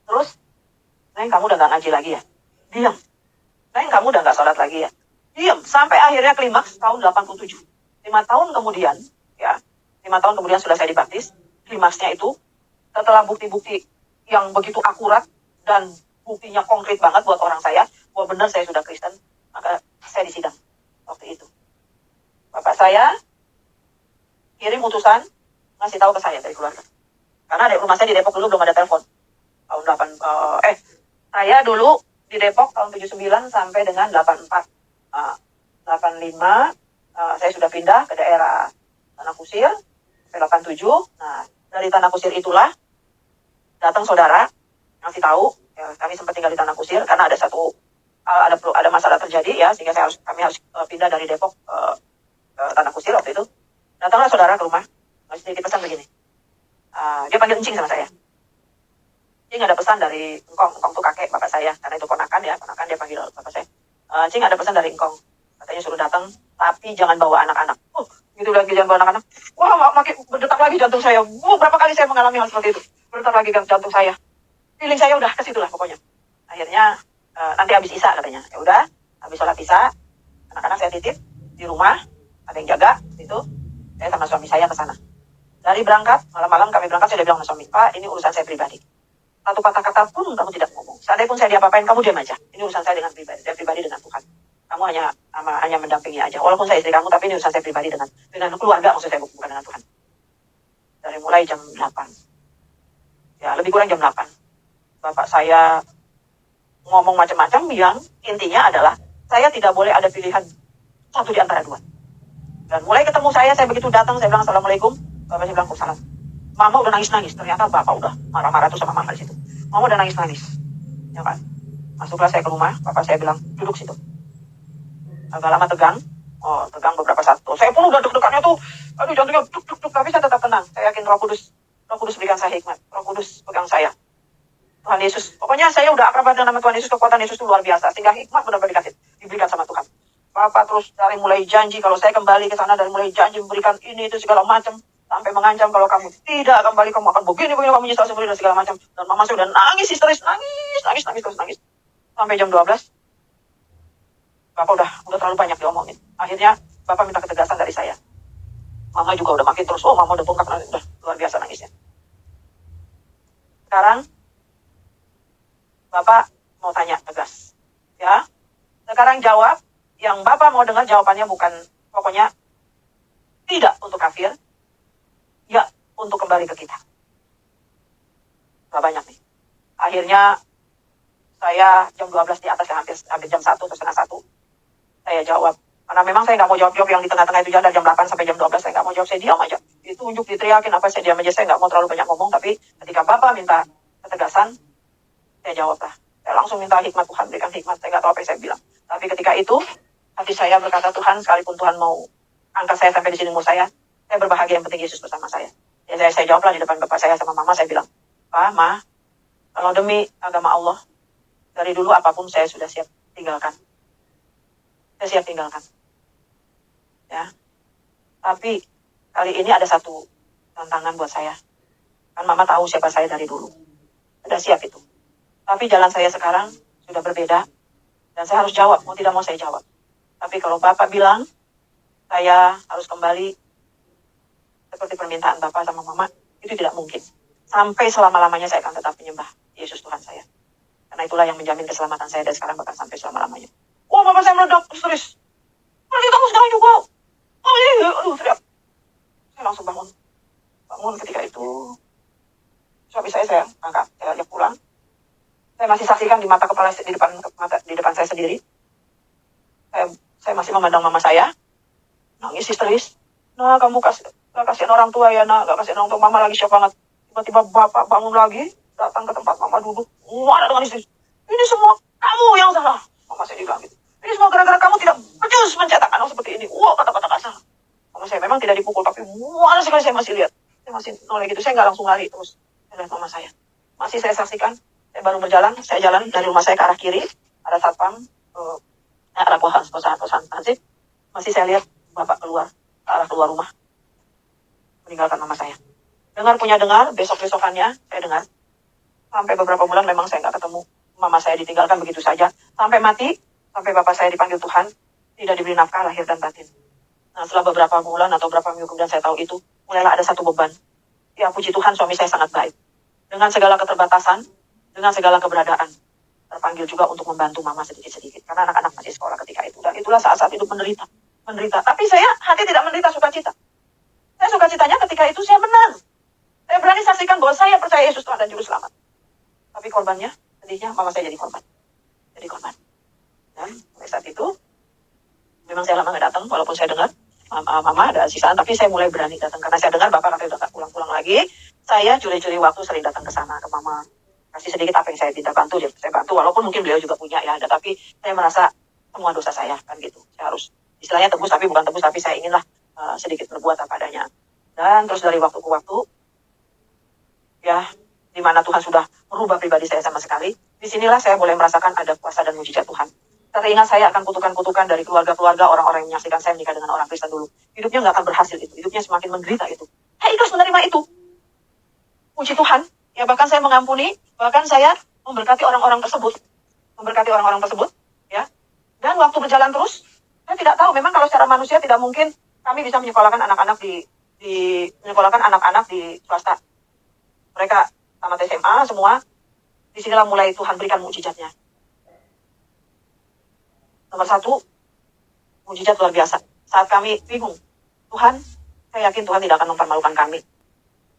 Terus, Neng, kamu udah nggak ngaji lagi ya? Diam. Neng, kamu udah nggak sholat lagi ya? Diam. Sampai akhirnya klimaks tahun 87. 5 tahun kemudian, ya, 5 tahun kemudian sudah saya dibaptis. Klimaksnya itu, setelah bukti-bukti yang begitu akurat dan buktinya konkret banget buat orang saya, bahwa benar saya sudah Kristen, maka saya disidang waktu itu. Bapak saya kirim utusan, ngasih tahu ke saya dari keluarga. Karena ada rumah saya di Depok dulu belum ada telepon. Tahun 8, saya dulu di Depok tahun 79 sampai dengan 84. 85, saya sudah pindah ke daerah Tanah Kusir, sampai 87. Nah, dari Tanah Kusir itulah datang saudara ngasih tahu, ya, kami sempat tinggal di Tanah Kusir karena ada masalah terjadi ya, sehingga kami harus pindah dari Depok ke Tanah Kusir waktu itu. Datanglah saudara ke rumah, ngasih sedikit pesan begini. Dia panggil encing sama saya. Cing, ada pesan dari Engkong tuh kakek bapak saya, karena itu ponakan dia panggil bapak saya. Cing, ada pesan dari Engkong, katanya suruh datang, tapi jangan bawa anak-anak. Gitu lagi, jangan bawa anak-anak. Wah, makin berdetak lagi jantung saya. Berapa kali saya mengalami hal seperti itu. Berdetak lagi jantung saya. Feeling saya udah ke situ lah pokoknya. Akhirnya nanti habis Isya katanya. Ya udah, habis sholat Isya, anak-anak saya titip di rumah, ada yang jaga itu. Saya sama suami saya ke sana. Dari berangkat, malam-malam kami berangkat, saya udah bilang sama suami, Pak, ini urusan saya pribadi. Satu kata-kata pun kamu tidak ngomong. Seandainya pun saya diapa-apain, kamu diam aja. Ini urusan saya dengan pribadi, saya pribadi dengan Tuhan. Kamu hanya mendampingi aja. Walaupun saya istri kamu, tapi ini urusan saya pribadi dengan keluarga, maksud saya bukan dengan Tuhan. Dari mulai jam 8. Ya, lebih kurang jam 8. Bapak saya ngomong macam-macam yang intinya adalah saya tidak boleh ada pilihan satu di antara dua. Dan mulai ketemu saya begitu datang, saya bilang Assalamualaikum. Bapak saya bilang Waalaikumsalam. Mama udah nangis-nangis. Ternyata bapak udah marah-marah tuh sama mama di situ. Mama udah nangis-nangis. Ya kan? Masuklah saya ke rumah, bapak saya bilang, duduk situ. Agak lama tegang. Tegang beberapa saat. Saya pun udah deg-degannya tuh, aduh jantungnya duk-duk-duk, tapi saya tetap tenang. Saya yakin Roh Kudus berikan saya hikmat. Roh Kudus pegang saya. Tuhan Yesus. Pokoknya saya udah akrab dengan nama Tuhan Yesus, kekuatan Yesus itu luar biasa. Sehingga hikmat benar-benar diberikan sama Tuhan. Bapak terus dari mulai janji, kalau saya kembali ke sana, dari mulai janji memberikan ini, itu segala macam. Sampai mengancam kalau kamu tidak kembali, kamu akan begini, kamu menyesal sendiri dan segala macam. Dan mama saya udah nangis histeris, nangis. Sampai jam 12. Bapak udah terlalu banyak diomongin. Akhirnya Bapak minta ketegasan dari saya. Mama juga udah makin terus, mama udah bengkak, udah luar biasa nangisnya. Sekarang Bapak mau tanya tegas. Ya. Sekarang jawab, yang Bapak mau dengar jawabannya bukan pokoknya tidak untuk kafir, ya untuk kembali ke kita. Gak banyak nih. Akhirnya saya jam 12 di atas, hampir jam 1 atau setengah 1. Saya jawab. Karena memang saya nggak mau jawab yang di tengah-tengah itu, dari jam 8 sampai jam 12 saya nggak mau jawab, saya diam aja. Ditunjuk, diteriakin apa, saya diam aja, saya nggak mau terlalu banyak ngomong. Tapi ketika Bapak minta ketegasan, saya jawablah. Saya langsung minta hikmat Tuhan, berikan hikmat. Saya nggak tahu apa yang saya bilang. Tapi ketika itu, hati saya berkata, Tuhan, sekalipun Tuhan mau angkat saya sampai di sini umur saya berbahagia, yang penting Yesus bersama saya. Ya, saya jawablah di depan Bapak saya sama Mama, saya bilang, Pak, Ma, kalau demi agama Allah, dari dulu apapun saya sudah siap tinggalkan. Saya siap tinggalkan. Ya. Tapi kali ini ada satu tantangan buat saya. Kan Mama tahu siapa saya dari dulu. Sudah siap itu. Tapi jalan saya sekarang sudah berbeda. Dan saya harus jawab, mau tidak mau saya jawab. Tapi kalau Bapak bilang, saya harus kembali seperti permintaan Bapak sama Mama, itu tidak mungkin. Sampai selama-lamanya saya akan tetap menyembah Yesus Tuhan saya. Karena itulah yang menjamin keselamatan saya dari sekarang bahkan sampai selama-lamanya. Wah, Bapak saya meledak, terus. Pergi kamu sekarang juga. Aduh, teriak. Saya langsung bangun. Bangun ketika itu, suami saya angkat, saya ajak pulang. Saya masih saksikan di mata kepala, di depan saya sendiri. Saya masih memandang Mama saya, nangis histeris. Nah, kamu kasihan orang tua ya, nak, gak kasihan orang tua. Mama lagi shock banget. Tiba-tiba Bapak bangun lagi, datang ke tempat Mama duduk, marah dengan histeris. Ini semua kamu yang salah. Mama saya bilang gitu. Ini semua gara-gara kamu tidak becus mencetak anak seperti ini. Wah, kata-kata kasar. Mama saya memang tidak dipukul, tapi marah sekali saya masih lihat. Saya masih noleh gitu, saya nggak langsung lari terus. Saya lihat Mama saya. Masih saya saksikan, saya baru berjalan, saya jalan dari rumah saya ke arah kiri, ada satpam, arah posan Hansip. Masih saya lihat Bapak keluar, ke arah keluar rumah. Meninggalkan Mama saya. Dengar, besok-besokannya saya dengar. Sampai beberapa bulan memang saya nggak ketemu. Mama saya ditinggalkan begitu saja. Sampai mati, sampai Bapak saya dipanggil Tuhan, tidak diberi nafkah lahir dan batin. Nah, setelah beberapa bulan atau beberapa minggu kemudian saya tahu itu, mulailah ada satu beban. Ya, puji Tuhan, suami saya sangat baik. Dengan segala keterbatasan, dengan segala keberadaan, terpanggil juga untuk membantu Mama sedikit-sedikit. Karena anak-anak masih sekolah ketika itu. Dan itulah saat-saat hidup menderita. Tapi saya hati tidak menderita, sukacita. Saya sukacitanya ketika itu saya menang. Saya berani saksikan bahwa saya percaya Yesus Tuhan dan Juru Selamat. Tapi korbannya, sedihnya Mama saya jadi korban. Dan mulai saat itu, memang saya lama gak datang, walaupun saya dengar Mama ada sisaan, tapi saya mulai berani datang. Karena saya dengar Bapak katanya udah gak pulang-pulang lagi. Saya curi-curi waktu sering datang ke sana, ke Mama. Kasih sedikit apa yang saya minta bantu, saya bantu. Walaupun mungkin beliau juga punya ya, tapi saya merasa semua dosa saya, kan gitu. Saya harus, istilahnya tebus, tapi bukan tebus, tapi saya inginlah sedikit berbuat apa adanya. Dan terus dari waktu ke waktu, ya, di mana Tuhan sudah merubah pribadi saya sama sekali, disinilah saya boleh merasakan ada kuasa dan mujizat Tuhan. Teringat saya akan kutukan-kutukan dari keluarga-keluarga orang-orang yang menyaksikan saya menikah dengan orang Kristen dulu. Hidupnya nggak akan berhasil itu. Hidupnya semakin menderita itu. Saya ikhlas menerima itu. Puji Tuhan. Ya, bahkan saya mengampuni. Bahkan saya memberkati orang-orang tersebut. Ya. Dan waktu berjalan terus, saya tidak tahu. Memang kalau secara manusia tidak mungkin kami bisa menyekolahkan anak-anak di swasta. Mereka tamat SMA semua. Disinilah mulai Tuhan berikan mujizatnya. Nomor 1, mujizat luar biasa. Saat kami bingung, Tuhan, saya yakin Tuhan tidak akan mempermalukan kami.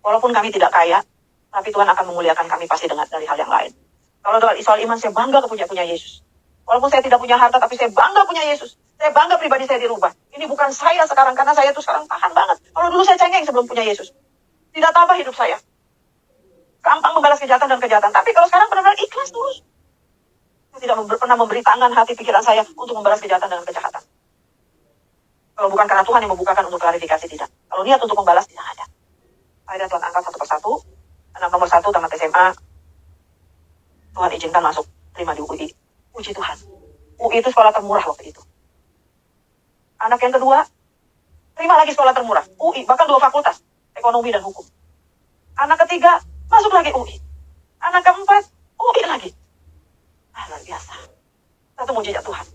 Walaupun kami tidak kaya, tapi Tuhan akan memuliakan kami pasti dari hal yang lain. Kalau soal iman, saya bangga punya Yesus. Walaupun saya tidak punya harta, tapi saya bangga punya Yesus. Saya bangga pribadi saya dirubah. Ini bukan saya sekarang, karena saya tuh sekarang tahan banget. Kalau dulu saya cengeng sebelum punya Yesus. Tidak tambah hidup saya. Gampang membalas kejahatan dan kejahatan. Tapi kalau sekarang benar-benar ikhlas terus. Saya tidak pernah memberi tangan hati pikiran saya untuk membalas kejahatan dengan kejahatan. Kalau bukan karena Tuhan yang membukakan untuk klarifikasi, tidak. Kalau niat untuk membalas, tidak ada. Akhirnya Tuhan angkat satu persatu. Anak nomor 1 tamat SMA. Tuhan izinkan masuk, terima di UI. Puji Tuhan. UI itu sekolah termurah waktu itu. Anak yang kedua, terima lagi sekolah termurah. UI, bahkan 2 fakultas. Ekonomi dan hukum. Anak ketiga, masuk lagi UI. Anak keempat, UI lagi. Luar biasa. Satu mujizat Tuhan.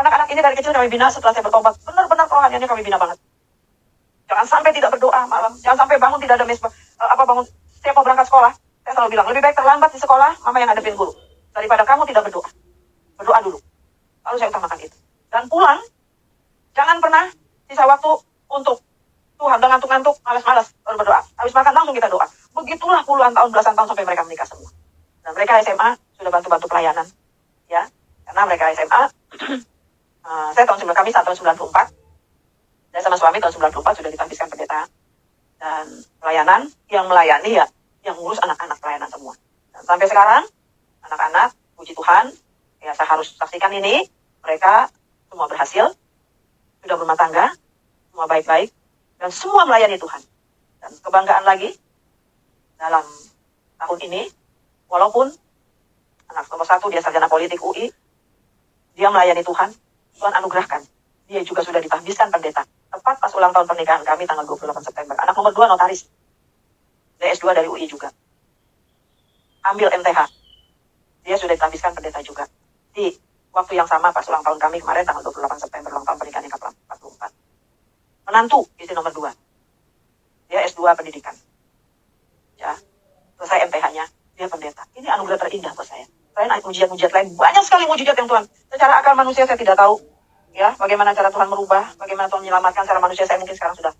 Anak-anak ini dari kecil kami bina setelah saya bertobat. Benar-benar rohaniannya kami bina banget. Jangan sampai tidak berdoa malam. Jangan sampai bangun tidak ada mesbah. Bangun setiap mau berangkat sekolah. Saya selalu bilang, lebih baik terlambat di sekolah, mama yang ngadepin guru. Daripada kamu tidak berdoa. Berdoa dulu. Lalu saya utamakan itu. Dan pulang, jangan pernah sisa waktu untuk Tuhan, udah ngantuk-ngantuk, malas-malas, baru berdoa. Habis makan langsung kita doa. Begitulah puluhan tahun, belasan tahun sampai mereka menikah semua. Dan mereka SMA sudah bantu-bantu pelayanan. Ya, karena mereka SMA, saya kami tahun 94. Saya sama suami tahun 94 sudah ditahbiskan pendeta. Dan pelayanan, yang melayani ya, yang ngurus anak-anak pelayanan semua. Dan sampai sekarang, anak-anak, puji Tuhan, ya saya harus saksikan ini, mereka semua berhasil, sudah berumah tangga, semua baik-baik, dan semua melayani Tuhan. Dan kebanggaan lagi, dalam tahun ini, walaupun anak nomor 1 dia sarjana politik UI, dia melayani Tuhan, Tuhan anugerahkan. Dia juga sudah ditahbiskan pendeta. Tepat pas ulang tahun pernikahan kami tanggal 28 September. Anak nomor 2 notaris. Dia S2 dari UI juga. Ambil MTH. Dia sudah ditahbiskan pendeta juga. Di waktu yang sama pas ulang tahun kami kemarin tanggal 28 September, ulang tahun pernikahan yang ke-44. Menantu, istri nomor 2. Dia S2 pendidikan. Ya. Selesai MTH-nya, dia pendeta. Ini anugerah terindah buat saya. Saya naik mujizat-mujizat lain. Banyak sekali mujizat yang Tuhan. Secara akal manusia saya tidak tahu. Ya, bagaimana cara Tuhan merubah, bagaimana Tuhan menyelamatkan secara manusia, saya mungkin sekarang sudah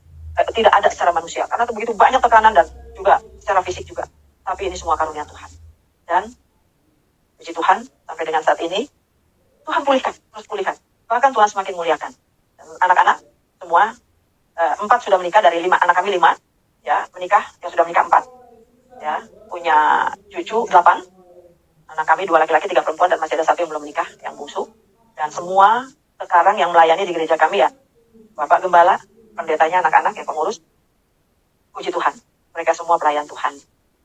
tidak ada secara manusia. Karena begitu banyak tekanan dan juga secara fisik juga. Tapi ini semua karunia Tuhan. Dan puji Tuhan, sampai dengan saat ini, Tuhan pulihkan, terus pulihkan. Bahkan Tuhan semakin muliakan. Dan anak-anak, semua, 4 sudah menikah dari 5, anak kami 5. Ya, menikah, yang sudah menikah 4. Ya, punya cucu 8. Anak kami 2 laki-laki, 3 perempuan, dan masih ada 1 yang belum menikah, yang bungsu. Dan semua sekarang yang melayani di gereja kami ya, Bapak Gembala, pendetanya, anak-anak yang pengurus, puji Tuhan, mereka semua pelayan Tuhan.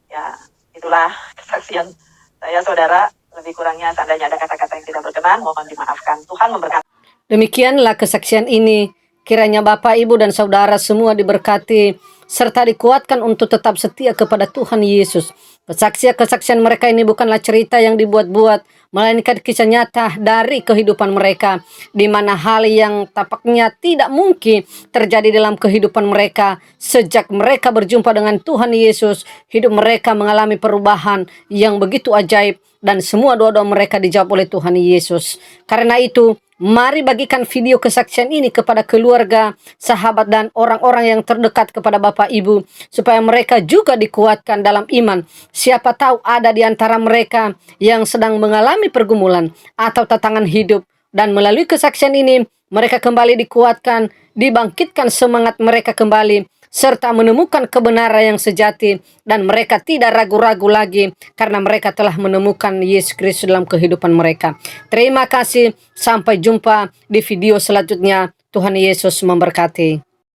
Ya, itulah kesaksian saya, saudara. Lebih kurangnya seandainya ada kata-kata yang tidak berkenan, mohon dimaafkan. Tuhan memberkati. Demikianlah kesaksian ini. Kiranya Bapak, Ibu, dan Saudara semua diberkati serta dikuatkan untuk tetap setia kepada Tuhan Yesus. Kesaksian mereka ini bukanlah cerita yang dibuat-buat, melainkan kisah nyata dari kehidupan mereka, di mana hal yang tampaknya tidak mungkin terjadi dalam kehidupan mereka. Sejak mereka berjumpa dengan Tuhan Yesus, hidup mereka mengalami perubahan yang begitu ajaib, dan semua doa-doa mereka dijawab oleh Tuhan Yesus. Karena itu, mari bagikan video kesaksian ini kepada keluarga, sahabat, dan orang-orang yang terdekat kepada Bapak Ibu, supaya mereka juga dikuatkan dalam iman. Siapa tahu ada di antara mereka yang sedang mengalami pergumulan atau tantangan hidup, dan melalui kesaksian ini mereka kembali dikuatkan, dibangkitkan semangat mereka kembali, serta menemukan kebenaran yang sejati, dan mereka tidak ragu-ragu lagi karena mereka telah menemukan Yesus Kristus dalam kehidupan mereka. Terima kasih, sampai jumpa di video selanjutnya. Tuhan Yesus memberkati.